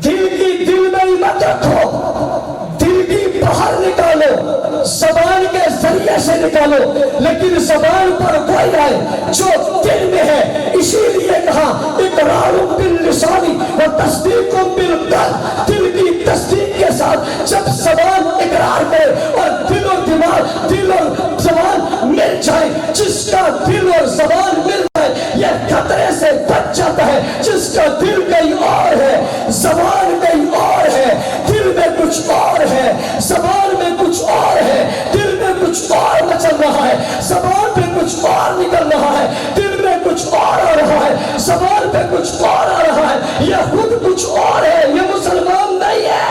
دل کی دل میں ہی مت رکھو، دل کی باہر نکالو، زبان کے ذریعے سے نکالو، لیکن زبان پر کوئی آئے جو دل میں ہے۔ اسی لیے کہا اقرار باللسان و تصدیق بالقلب، دل کی تصدیق کے ساتھ جب زبان اقرار کرے اور دل اور دماغ، دل اور زبان مل جائے، جس کا دل اور زبان مل جائے یہ خطرے سے بچ جاتا ہے۔ جس کا دل کہیں اور ہے، زبان کہیں اور ہے، دل میں کچھ اور ہے، زبان میں کچھ اور ہے، دل میں کچھ اور مچل رہا ہے، زبان پہ کچھ اور نکل رہا ہے، دل میں کچھ اور آ رہا ہے، زبان پہ کچھ اور آ رہا ہے، یہ خود کچھ اور ہے، یہ مسلمان نہیں ہے۔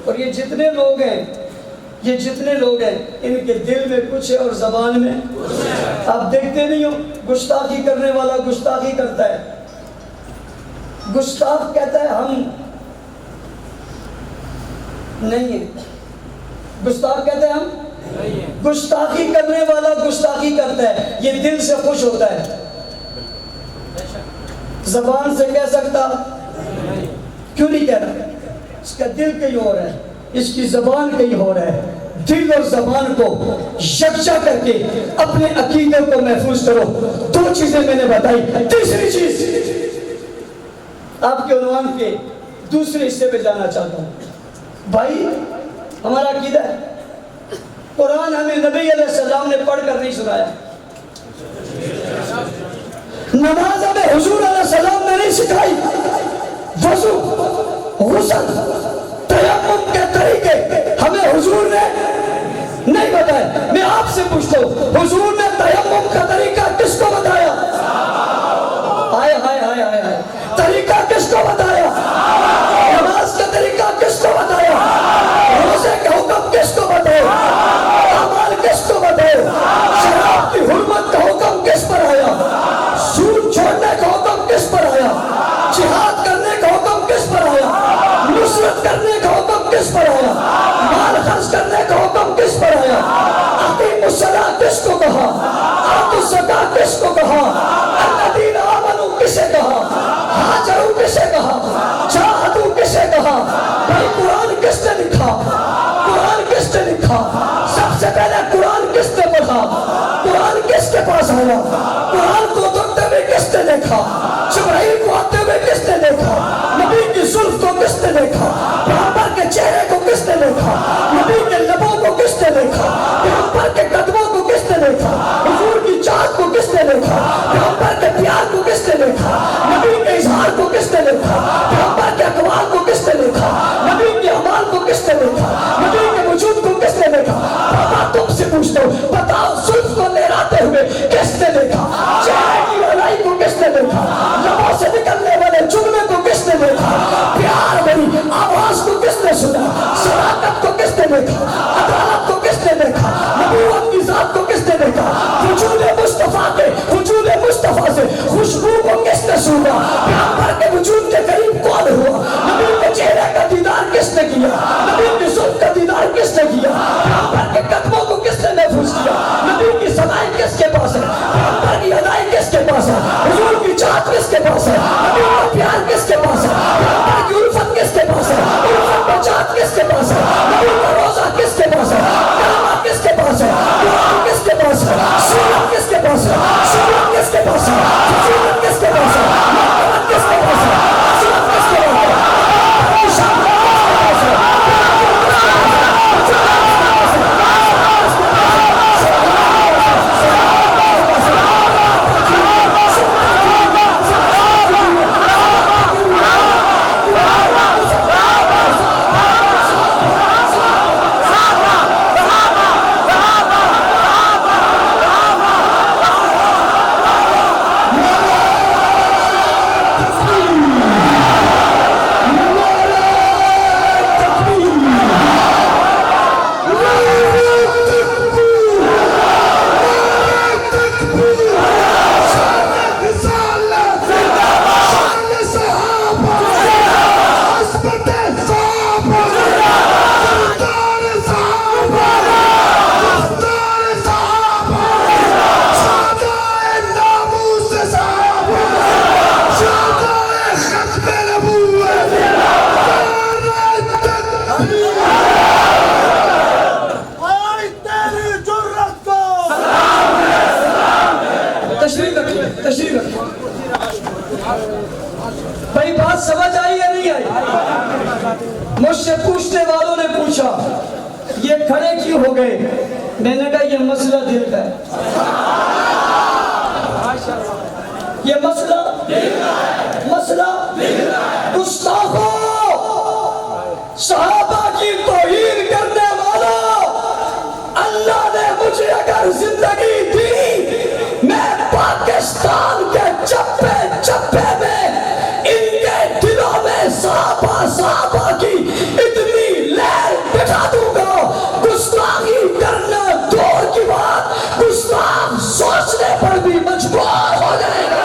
اور یہ جتنے لوگ ہیں، یہ جتنے لوگ ہیں، ان کے دل میں کچھ ہے اور زبان میں آپ دیکھتے نہیں ہو، گستاخی کرنے والا گستاخی کرتا ہے، گستاخ کہتا ہے ہم نہیں ہیں، گستاخ کہتے ہیں ہم نہیں ہیں، گستاخی کرنے والا گستاخی کرتا ہے، یہ دل سے خوش ہوتا ہے، زبان سے کہہ سکتا کیوں نہیں کہہ رہا؟ اس کا دل کہیں اور ہے، اس کی زبان کہیں اور ہے۔ دل اور زبان کو یکجا کر کے اپنے عقیدے کو محفوظ کرو۔ دو چیزیں میں نے بتائی، تیسری چیز آپ کے عنوان کے دوسرے حصے پہ جانا چاہتا ہوں۔ بھائی ہمارا عقیدہ ہے، قرآن ہمیں نبی علیہ السلام نے پڑھ کر نہیں سنایا، نماز ہمیں حضور علیہ السلام نے نہیں سکھائی، وضو، غسل، تیمم کے طریقے ہمیں حضور نے نہیں بتائے۔ میں آپ سے پوچھتا ہوں، حضور نے تیمم کا طریقہ کس کو بتایا؟ آئے ہائے ہائے ہائے ہائے، طریقہ کس کو بتایا؟ نماز کا طریقہ کس کو بتایا؟ روزے کا حکم کس کو بتایا؟ اعمال کس کو بتایا؟ شراب کی حرمت کا حکم کس پر آیا؟ سود چھوڑنے کا حکم کس پر آیا؟ جہاد کرنے کا حکم کس پر آیا؟ نصرت کرنے کا حکم کس پر آیا؟ مال خرچ کرنے کا حکم کس پر آیا؟ اقیموا الصلاۃ کس کو کہا؟ آتوا الزکاۃ کس کو کہا؟ الذین آمنوا کسے کہا؟ ہاجروا کسے کہا؟ جاہدوا کسے کہا؟ بھائی قرآن کس نے لکھا؟ قرآن کس نے لکھا؟ سب سے پہلے قرآن کس نے پڑھا؟ قرآن کس کے پاس آیا؟ قرآن کو اترتے ہوئے کس نے دیکھا؟ جبرائیل کو آتے ہوئے کس نے دیکھا؟ نبی کی زلف کو کس نے دیکھا؟ پیغمبر کے چہرے کو کس نے دیکھا؟ نبی کے لبوں کو کس نے دیکھا؟ پیغمبر کے قدموں کو کس نے دیکھا؟ حضور کی چاہت کو کس نے دیکھا؟ پیغمبر کے پیار کو کس نے دیکھا؟ نبی کے اظہار کو کس نے دیکھا؟ پیغمبر کے اقوال کو کس نے دیکھا؟ نبی کے اعمال کو کس نے دیکھا؟ نبی کے وجود کو کس نے دیکھا؟ بابا تم سے پوچھتا ہوں، بتاؤ زلف کو لہراتے ہوئے کس نے دیکھا؟ چہرے کی لڑائی کو کس نے دیکھا؟ لبوں سے نکلنے والے جملے کو کس نے دیکھا؟ پیار بھری آواز کو کس نے سنا؟ صداقت کو کس نے دیکھا؟ عدالت کو کس نے دیکھا؟ نبوت کی ذات کو کس نے دیکھا؟ وجود مصطفیٰ کے وجود مصطفیٰ سے خوشبو کو کس نے سنا؟ پیغمبر کے وجود کے قریب کون ہوا؟ نبی کے چہرے کا دیدار کس نے کیا؟ نبی کی زلف کا دیدار کس نے کیا؟ پیغمبر کے قدموں کو کس نے محفوظ کیا؟ نبی کی صدائیں کس کے پاس ہے؟ پیغمبر کی ادائیں کس کے پاس ہے؟ حضور کی چاہت کس کے پاس ہے؟ نبی کا پیار کس کے پاس ہے؟ پیغمبر کی الفت کس کے پاس ہے؟ الفت و چاہت کس کے پاس ہے؟ نبی کا روزہ کس کے پاس ہے؟ کلمہ کس کے پاس ہے؟ قرآن کس کے پاس ہے؟ سیرت کس کے پاس ہے؟ سیرت کس کے پاس ہے؟ فضیلت کس کے پاس ہے؟ مرتبت کس کے پاس ہے؟ عظمت کس کے پاس ہے؟ شان کس کے پاس ہے؟ بھائی بات سمجھ آئی یا نہیں آئی؟ مجھ سے پوچھنے والوں نے پوچھا یہ کھڑے کیوں ہو گئے؟ میں نے کہا یہ مسئلہ دل کا ہے، یہ مسئلہ گستاخوں، صحابہ کی توہین کرنے والوں، اللہ نے مجھے اگر زندگی دی، میں پاکستان کے چپے چپے میں ان کے دلوں میں صحابہ کی اتنی لہر بٹھا دوں گا، گستاخی کرنا دور کی بات، گستاخ سوچنے پر بھی مجبور ہو جائے گا۔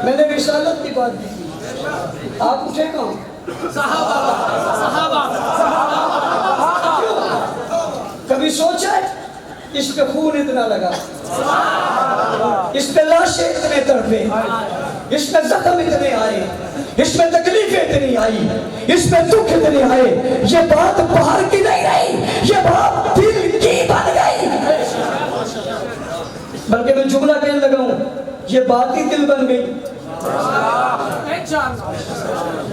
میں نے رسالت کی بات بھی کی، آپ اٹھے کہاں؟ صحابہ۔ کبھی سوچا ہے اس پہ خون اتنا لگا، اس پہ لاشیں اتنے تڑپے، اس میں زخم اتنے آئے، اس میں تکلیفیں اتنی آئی، اس میں دکھ اتنے آئے، یہ بات باہر کی نہیں رہی، یہ بات دل کی بن گئی۔ بلکہ میں جملہ کہنے لگا ہوں، یہ بات ہی دل بن گئی،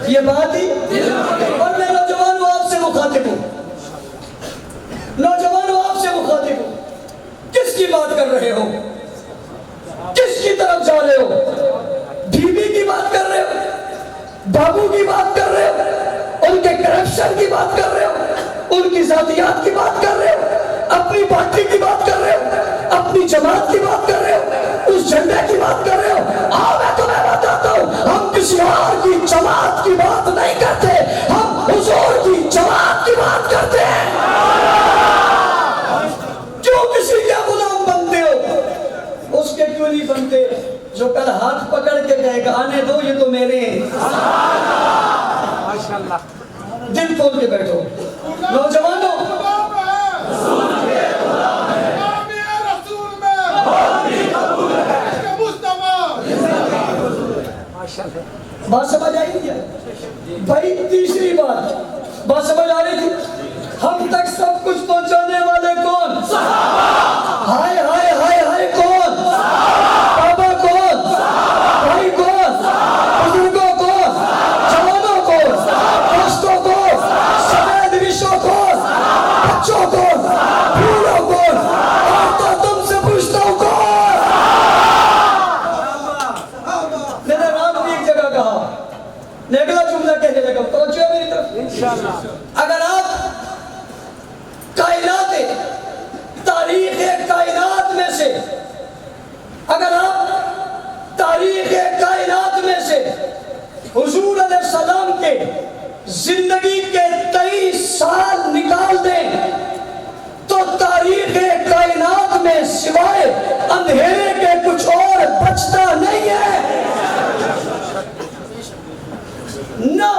یہ بات ہی۔ اور میں نوجوانوں آپ سے مخاطب ہوں، نوجوانوں آپ سے مخاطب ہوں، کس کی بات کر رہے ہو؟ کس کی طرف جا رہے ہو؟ بیوی کی بات کر رہے ہو؟ بابو کی بات کر رہے ہو؟ ان کے کرپشن کی بات کر رہے ہو؟ ان کی ذاتیات کی بات کر رہے ہو؟ اپنی پارٹی کی بات کر رہے ہو؟ اپنی جماعت کی بات کر رہے ہو؟ اس جھنڈے کی بات کر رہے ہو؟ آؤ میں تمہیں بتاتا ہوں، ہم کسی اور کی جماعت کی بات نہیں کرتے، ہم حضور کی جماعت کی بات کرتے ہیں۔ کیوں کسی کے غلام بنتے ہو؟ اس کے کیوں نہیں بنتے جو کل ہاتھ پکڑ کے کہے گا آنے دو یہ تو میرے ہیں؟ دل کھول کے بیٹھو نوجوانوں، بات سمجھ آئی کیا بھائی؟ تیسری بات سمجھ آ رہی تھی؟ ہم تک سب کچھ پہنچانے والے کون؟ ہائے ہائے ہائے ہائے کون؟ بابا کون؟ بھائی کون؟ بزرگوں کون؟ جوانوں کون؟ دوستوں کون؟ سفید ریشوں کون؟ بچوں کون؟ بھولوں کون؟ اور تو تم سے پوچھتا ہوں کون؟ میں نے رات بھی ایک جگہ کہا، میں اگلا جملہ کہنے لگا، توجہ میری طرف۔ اگر آپ تاریخ کائنات میں سے، اگر آپ تاریخ کائنات میں سے حضور علیہ السلام کے زندگی کے 23 سال نکال دیں تو تاریخ کائنات میں سوائے اندھیرے کے کچھ اور بچتا نہیں ہے۔ نہ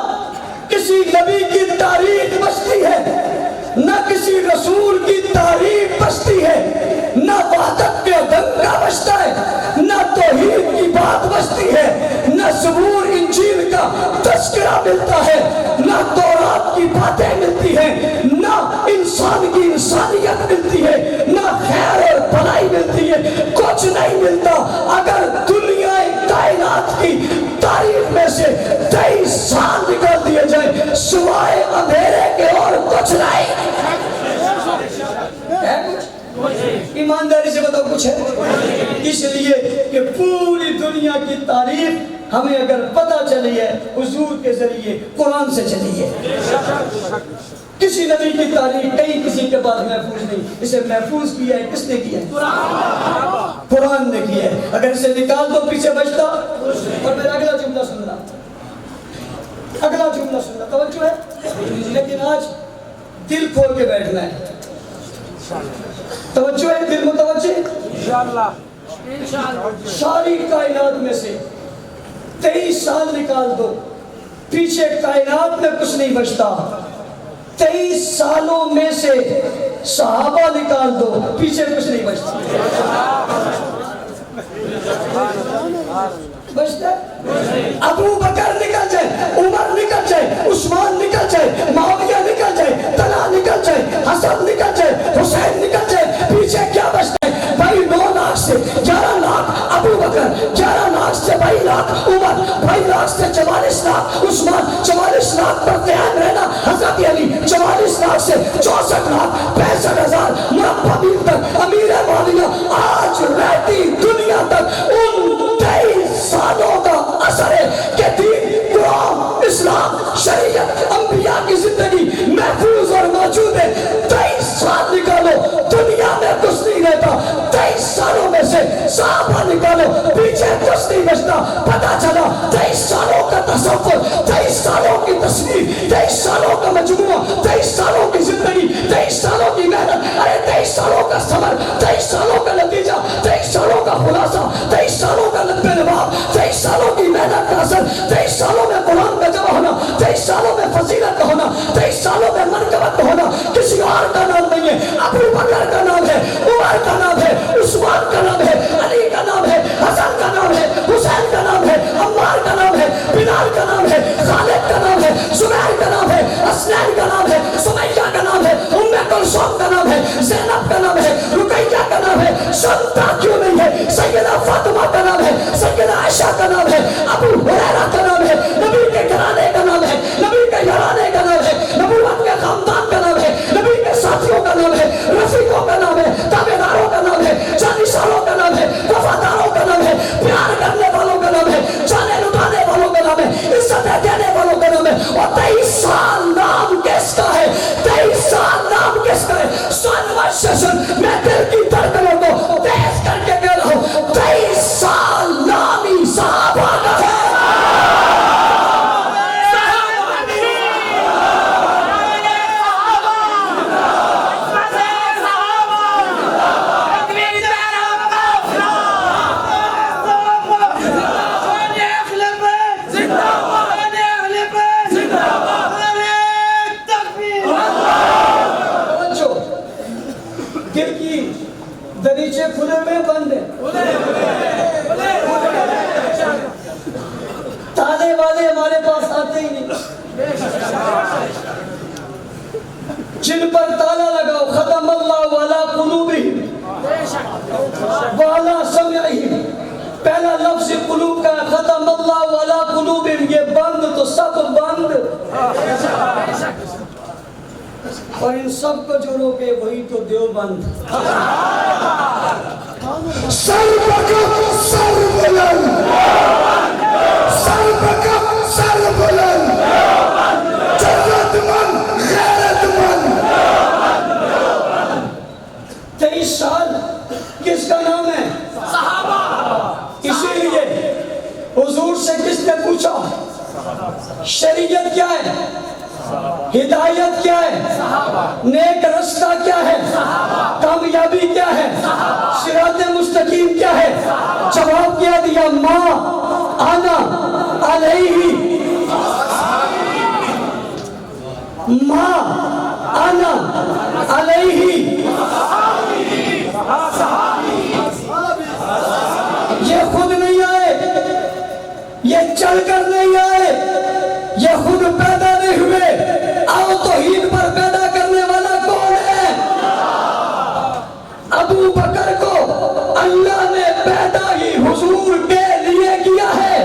کسی نبی کی تاریخ بچتی ہے، نہ کسی رسول کی تعریف بچتی ہے، نہ وحدت کے دنگا بچتا ہے، نہ توحید کی بات بچتی ہے، نہ زبور انجیل کا تذکرہ ملتا ہے، نہ تورات کی باتیں ملتی ہیں، نہ انسان کی انسانیت ملتی ہے، نہ خیر اور بھلائی ملتی ہے، کچھ نہیں ملتا۔ اگر دنیا کائنات کی تاریخ میں سے 23 سال نکال دیے جائیں سوائے اندھیرے کے اور کچھ نہیں ہے۔ کچھ ایمانداری سے بتاؤ کچھ ہے؟ اس لیے کہ پوری دنیا کی تاریخ ہمیں اگر پتہ چلی ہے حضور کے ذریعے قرآن سے چلی ہے۔ کسی نبی کی تاریخ کہیں کسی کے پاس محفوظ نہیں، اسے محفوظ کیا ہے کس نے کیا ہے؟ قرآن نے کیا ہے۔ اگر اسے نکال دو پیچھے بچتا۔ اور میرا اگلا جملہ سننا، اگلا جملہ سننا، توجہ ہے؟ لیکن آج دل کھول کے بیٹھنا ہے، توجہ ہے؟ دل متوجہ انشاءاللہ۔ ساری کائنات میں سے 23 سال نکال دو، پیچھے کائنات میں کچھ نہیں بچتا۔ 23 سالوں میں سے صحابہ نکال دو، پیچھے کچھ نہیں بچتا۔ بچتا ابو بکر نکل جائے، عمر نکل جائے، عثمان نکل جائے، معاویہ نکل جائے، طلحہ نکل جائے، حسن نکل جائے، حسین نکل جائے، پیچھے کیا بچتا ہے بھائی؟ 9 لاکھ سے 11 لاکھ ابو بکر، 11 لاکھ سے 22 لاکھ عمر، 22 لاکھ سے 44 لاکھ عثمان، 44 لاکھ پر قیام رہنا حضرت علی، 44 لاکھ سے 64 لاکھ 65,000 مربع میل تک امیر معاویہ، آج رہتی دنیا تک ان 23 سالوں کا اثر ہے کہ دین، قرآن، اسلام، شریعت، انبیاء کی زندگی محفوظ اور موجود ہے۔ 23 سال نکالو، دنیا میں کچھ نہیں رہتا۔ 23 سالوں میں سے صحابہ نکالو، پیچھے کچھ نہیں بچتا۔ پتا چلا 23 سالوں کا تصور، 23 سالوں کی تصویر، 23 سالوں کا مجموعہ، 23 سالوں کی زندگی، 23 سالوں کی محنت، ارے 23 سالوں کا صبر، 23 سالوں کا نتیجہ، 23 سالوں کا خلاصہ، 23 سالوں کا لبے لباب، 23 سالوں کی محنت کا اثر، 23 سالوں میں قرآن کا جمع ہونا، 23 سالوں میں فضیلت کا ہونا، 23 سالوں میں منقبت کا ہونا۔ کسی اور کا نام نہیں ہے، ابو بکر کا نام ہے، عمر کا نام ہے، عثمان کا نام ہے، علی کا نام ہے، حسن کا نام ہے، حسین کا نام ہے، زینب کا نام ہے, رقیہ کا نام ہے, شمتا کیوں نہیں ہے, سیدہ فاطمہ کا نام ہے, سیدہ عائشہ کا نام ہے, ابو ہریرہ کا نام ہے, نبی کے گھرانے کا نام ہے, نبی کے یارانے کا نام ہے, نبوت کے خاندان کا نام ہے, نبی کے ساتھیوں کا نام ہے, رفیقوں کا نام ہے, تابعداروں کا نام ہے, جانشینوں کا نام ہے, وفاداروں کا نام ہے, پیار کرنے والوں کا نام ہے, جانے لٹانے والوں کا نام ہے, عزت دینے والوں کا نام ہے. اور 23 سال نام کس کا ہے, 23 سال نام کس کا ہے. سنورسیشن میں دل کی دھڑکنوں کو تیز کر کے کہہ رہا ہوں, 23 سال نامی صحابہ کا ہے. دریچے کھلے میں بند ہیں, تالے والے ہمارے پاس آتے ہی نہیں. جن پر تالا لگاؤ, ختم اللہ علی قلوبہم وعلی سمعہم, پہلا لفظ قلوب کا ہے, ختم اللہ علی قلوبہم, یہ بند تو سب بند, اور ان سب کو جو روکے وہی تو دیوبند. سر بکم سر بلند, سر بکم سر بلند, جرت مند غیرت مند. 23 سال کس کا نام ہے؟ صحابہ. اسی لیے حضور سے کس نے پوچھا شریعت کیا ہے, ہدایت کیا ہے, نیک رستہ کیا ہے, کامیابی کیا ہے, صراط مستقیم کیا ہے؟ جواب کیا دیا, ما انا علیہ, ما انا علیہ. یہ خود نہیں آئے, یہ چل کر نہیں آئے, یہ خود پیدا نہیں ہوئے. آؤ توحید پر پیدا کرنے والا کون ہے؟ ابو بکر کو اللہ نے پیدا ہی حضور کے لیے کیا ہے,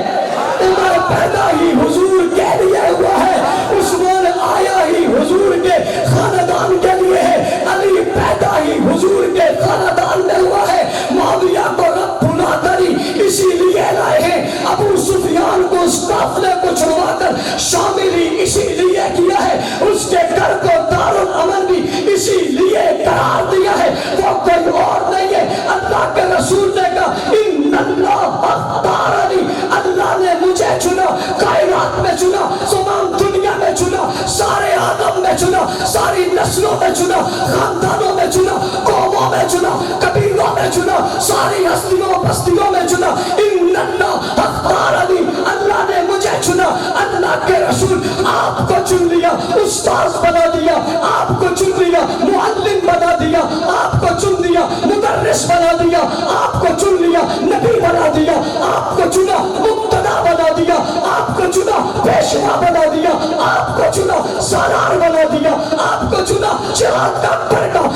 عمر پیدا ہی حضور کے لیے ہوا ہے, عثمان آیا ہی حضور کے خاندان کے لیے ہے, علی پیدا ہی حضور کے خاندان میں ہوا ہے, معاویہ کو رب بلا کری اسی لیے لائے ہیں, ابو سفیان کو اس قافلے کو چھڑوا کر شاملی اسی لیے کیا ہے, اس کے گھر کو دارالامن بھی اسی لیے قرار دیا ہے, وہ کوئی اور نہیں ہے. اللہ کے رسول نے کہا ان اللہ اختارنی, اللہ نے مجھے چنا, کائنات میں چنا, تمام دنیا میں چنا, سارے آدم میں چنا, ساری نسلوں میں چنا, خاندانوں میں چنا, قوموں میں چنا, قبیلوں میں چنا, ساری ہستیوں بستیوں میں چنا. ان اللہ اختارنی, اللہ نے مجھے چنا. اللہ کے رسول آپ کو چن لیا, استاذ بنا دیا, آپ کو چن لیا, معلم بنا دیا, آپ کو چن لیا, مدرس بنا دیا, آپ کو چن لیا, نبی بنا دیا, آپ کو چنا, مقتدا بنا دیا, آپ کو چنا, پیشوا بنا دیا, آپ کو چنا, سالار بنا دیا, آپ کو چنا, جہاد کا پرکا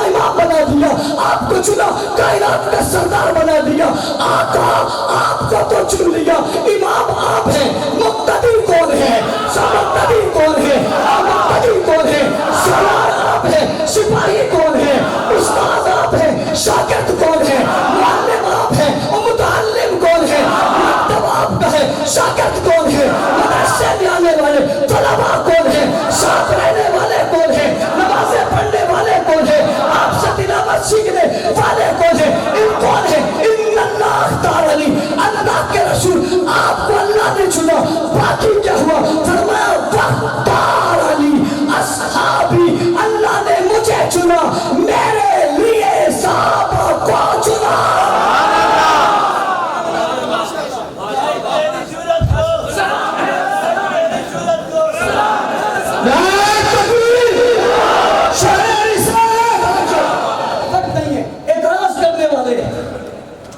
امام بنا دیا, آپ کو چنا, کائنات کا سردار بنا دیا. آقا آپ کو تو چن لیا, امام آپ ہیں, مقتدی کون ہے, مقتدی کون ہے, مقتدی کون ہے, سالار آپ ہیں, سپاہی کون ہے, استاد آپ ہیں, شاگرد کون ہے, معلم آپ ہیں, متعلم کون ہے, مکتب آپ کا ہے, شاگرد کون ہے, مدرسے میں آنے والے طلباء کون ہے, ساتھ رہنے والے کون ہے, نمازیں پڑھنے والے کون ہے, آپ سے تلاوت سیکھنے والے کون ہے, ان کون ہے. ان اللہ اختارنی, اللہ کے رسول آپ کو اللہ نے چنا. باقی کیا ہوا, فرمایا واختارنی اصحابی, اللہ نے مجھے چنا, میرے لیے صحابہ کو چنا.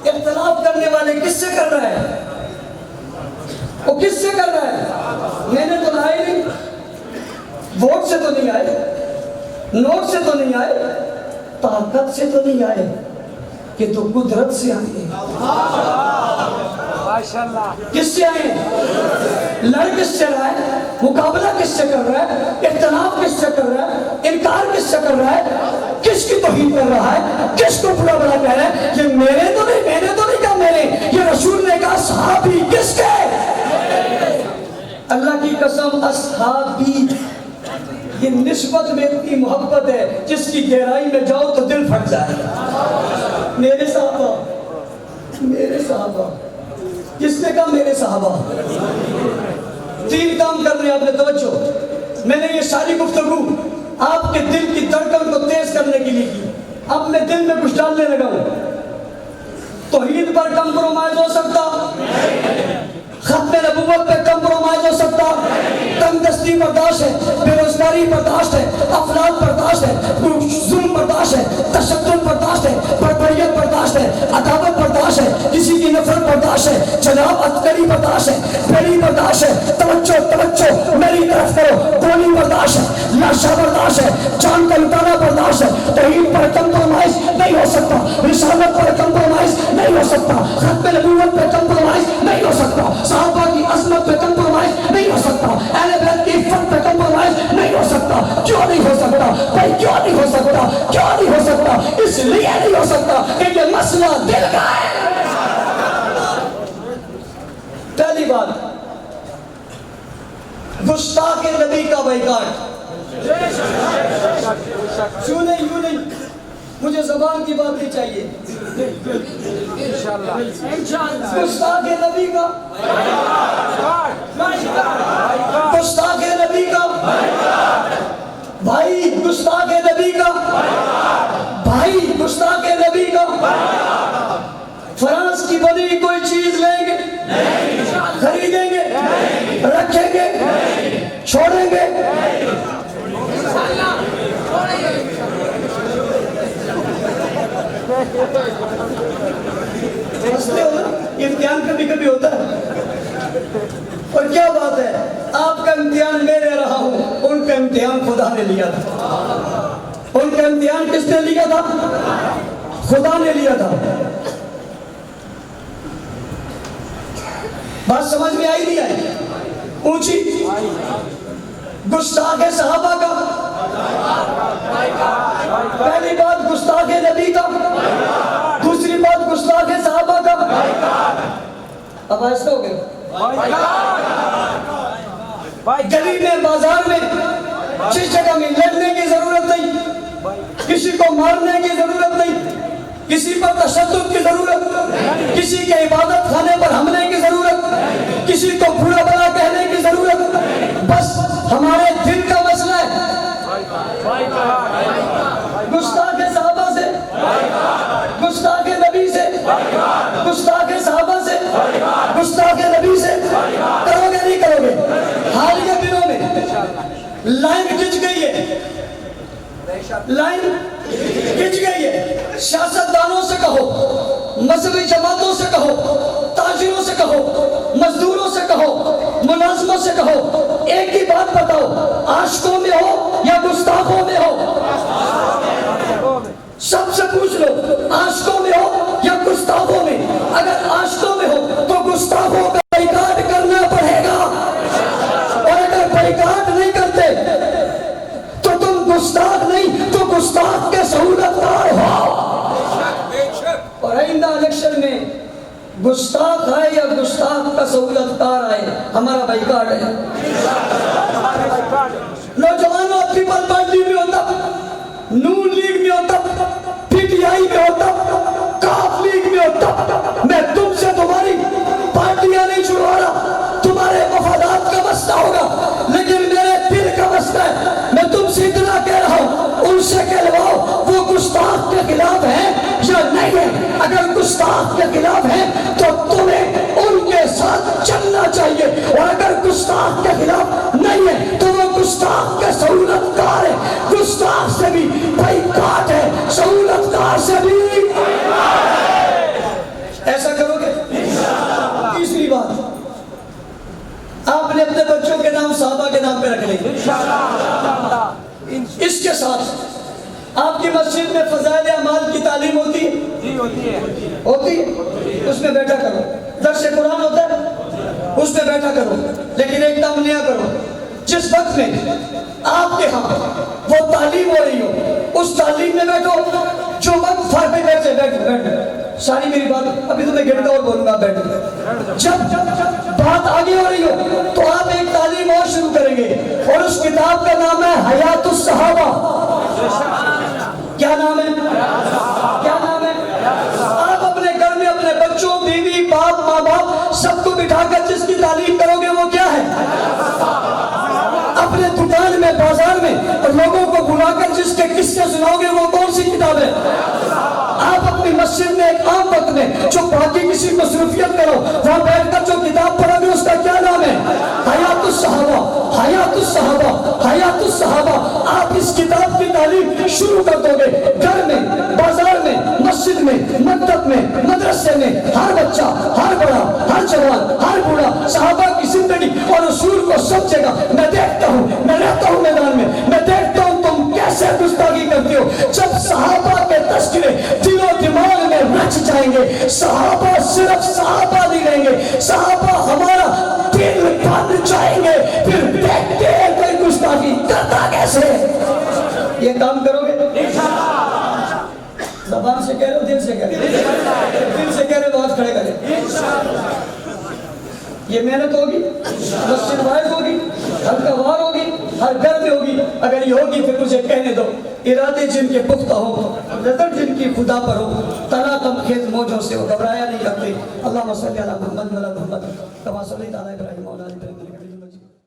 اختلاف کرنے والے کس سے کر رہا ہے, وہ کس سے کر رہا ہے؟ میں نے تو لائے نہیں, ووٹ سے تو نہیں آئے, نوٹ سے تو نہیں آئے, طاقت سے تو نہیں آئے کہ تو قدرت سے آئے. کس سے آئے؟ لڑ کس سے رہا ہے؟ مقابلہ کس سے کر رہا ہے؟ اختلاف کس سے کر رہا ہے؟ انکار کس سے کر رہا ہے؟ کس کی توہین کر رہا ہے؟ کس کو برا بلا کہہ رہا ہے؟ یہ میرے تو نہیں، میں نے تو نہیں کہا میرے، یہ رسول نے کہا صحابی. کس کے؟ اللہ کی قسم اصحابی. یہ نسبت میں اتنی محبت ہے جس کی گہرائی میں جاؤ تو دل پھٹ جائے. میرے صحابہ، میرے صحابہ. کس نے کہا میرے صحابہ؟ 3 کام کر رہے ہیں. آپ نے توجہ، میں نے یہ ساری گفتگو آپ کے دل کی دھڑکن کو تیز کرنے کے لیے کی. اب میں دل میں کچھ ڈالنے لگا ہوں. توحید پر کمپرومائز ہو سکتا؟ ختم نبوت پہ کمپرومائز ہو سکتا؟ تنگ دستی برداشت ہے، بے روزگاری برداشت ہے، افراد برداشت ہے، ظلم برداشت ہے، تشدد برداشت ہے، بربریت برداشت ہے، عداوت برداشت ہے، کسی کی نفرت برداشت ہے، جناب عسکری برداشت ہے، بیری برداشت ہے. توجہ توجہ میری طرف کرو. گولی برداشت ہے، لاشا برداشت ہے، جان کا لٹانا برداشت ہے. توحید پر کمپرومائز نہیں ہو سکتا، رسالت پر کمپرومائز نہیں ہو سکتا، ختم نبوت پہ کمپرومائز نہیں ہو سکتا، صحابہ کی عظمت پہ کمپرومائز نہیں ہو سکتا، اہل بیت کی عزت پہ کمپرومائز نہیں ہو سکتا. کیوں نہیں ہو سکتا بھائی؟ کیوں نہیں ہو سکتا؟ کیوں نہیں ہو سکتا؟ اس لیے نہیں ہو سکتا کہ یہ مسئلہ دل کا ہے. پہلی بات، گستاخ نبی کا بائیکاٹ. یوں نہیں، مجھے زبان کی بات نہیں چاہیے. گستاخ نبی کا، گستاخ نبی کا بھائی، گستاخ نبی کا بھائی، گستاخ نبی کا. فرانس کی بنی کوئی چیز لیں گے؟ خریدیں گے؟ رکھیں گے؟ چھوڑیں گے؟ امتحان کبھی کبھی ہوتا ہے. اور کیا بات ہے، آپ کا امتحان میں لے رہا ہوں، ان کا امتحان خدا نے لیا تھا. ان کا امتحان کس نے لیا تھا؟ خدا نے لیا تھا. بات سمجھ میں آئی نہیں آئی؟ اونچی. گستاخ صحابہ کا پہلی بات، گستاخ نبی کا دوسری بات، گستاخ صحابہ کا. اب ایسا ہو گیا. گلی میں، بازار میں، جس جگہ میں لڑنے کی ضرورت نہیں، کسی کو مارنے کی ضرورت نہیں، کسی پر تشدد کی ضرورت، کسی کے عبادت خانے پر حملے کی ضرورت، کسی کو برا بلا کہنے کی ضرورت. بس ہمارے دل کا مسئلہ ہے. گستاخ صحابہ سے، گستاخ نبی سے، گستاخ صحابہ سے، گستاخ نبی سے کرو گے نہیں کرو گے؟ حالیہ دنوں میں لائن کھچ گئی ہے، لائن کھچ گئی ہے. سیاستدانوں سے کہو، مذہبی جماعتوں سے کہو، تاجروں سے کہو، مزدوروں سے کہو، ملازموں سے کہو، ایک ہی بات بتاؤ، عاشقوں میں ہو یا گستاخوں میں ہو؟ سب سے پوچھ لو، عاشقوں میں ہو یا گستاخوں میں؟ اگر عاشقوں میں ہو تو گستاخوں کا بائیکاٹ کرنا پڑے گا، اور اگر بائیکاٹ نہیں کرتے تو تم گستاخ نہیں تو گستاخ کے سہولتکار ہو. اور آئندہ الیکشن میں گستاخ آئے یا گستاخ کا سہولتکار آئے، ہمارا بائیکاٹ ہے. نوجوانوں، پیپل پارٹی میں ہوتا، نون لیگ میں ہوتا، پی ٹی آئی میں ہوتا، کاف لیگ میں ہوتا، میں تم سے تمہاری پارٹیاں نہیں چھڑوا رہا، تمہارے مفادات کا مسئلہ ہوگا، لیکن میرے دل کا مسئلہ ہے. میں تم سے اتنا کہہ رہا ہوں، ان سے کہلواؤ وہ گستاخ کے خلاف ہے یا نہیں ہے. اگر گستاخ کے خلاف ہے تو تمہیں ان کے ساتھ چلنا چاہیے، اور اگر گستاخ کے خلاف نہیں ہے تو وہ گستاخ کے سہولتکار ہے. گستاخ سے بھی بائیکاٹ ہے، سہولتکار سے بھی. ایسا کرو گے؟ تیسری بات، آپ نے اپنے بچوں کے نام صحابہ کے نام پہ رکھ لیں. اس کے ساتھ آپ کی مسجد میں فضائل اعمال کی تعلیم ہوتی ہے؟ جی ہوتی ہے. ہوتی ہے. اس میں بیٹھا کرو. درس قرآن ہوتا ہے، اس میں بیٹھا کرو، لیکن ایک کام نیا کرو. جس وقت میں آپ کے ہاں وہ تعلیم ہو رہی ہو اس تعلیم میں بیٹھو. جو وقت فار پہ بیٹھے بیٹھ ساری میری بات ابھی تو میں گھنٹہ اور بولوں گا. بیٹھ جب بات آگے ہو رہی ہو تو آپ ایک تعلیم اور شروع کریں گے، اور اس کتاب کا نام ہے حیات الصحابہ. کیا نام ہے؟ کیا نام ہے؟ آپ اپنے گھر میں اپنے بچوں، بیوی، باپ، ماں باپ سب کو بٹھا کر جس کی تعلیم کرو گے وہ کیا ہے؟ اپنے دکان میں، بازار میں اور لوگوں کو بلا کر جس کے قصے سناؤ گے وہ کون سی کتاب ہے؟ آپ اپنی مسجد میں ایک عام وقت میں جو باقی کسی مصروفیت کرو وہاں بیٹھ کر جو کتاب پڑھو گے اس کا کیا نام ہے؟ حیات الصحابہ. حیات الصحابہ. حیات الصحابہ. آپ اس کتاب کی تعلیم شروع کر دو گے. گھر میں، بازار میں، مسجد میں، مکتب میں، مدرسے میں، ہر بچہ، ہر بڑا، ہر جوان، ہر بوڑھا صحابہ کی زندگی اور اصول کو سمجھے گا. میں دیکھتا ہوں، میں رہتا ہوں میدان میں دیکھتا ہوں تم کیسے گستاخی کرتے ہو. جب صحابہ کے تذکرے دل و دماغ میں رچ جائیں گے، صحابہ صرف صحابہ نہیں رہیں گے، صحابہ ہمارا دل بن جائیں گے. پھر دیکھتے ہیں کوئی گستاخی کرتا کیسے. یہ کام کرو گے؟ زبان سے کہہ رہے ہو دل سے کہہ رہے ہو؟ دل سے کہہ رہے ہو ہاتھ کھڑے کریں. یہ محنت ہوگی، مسجد وائز ہوگی، ہلکا وار ہوگی، ہر گھر میں ہوگی. اگر یہ ہوگی پھر مجھے کہنے دو ارادے جن کے پختہ ہو، نظر جن کی خدا پر ہو، تلا کم خیز موجوں سے وہ گھبرایا نہیں کرتے. اللہم صلی علی محمد و علی محمد کما صلیت علی ابراہیم و علی ابراہیم.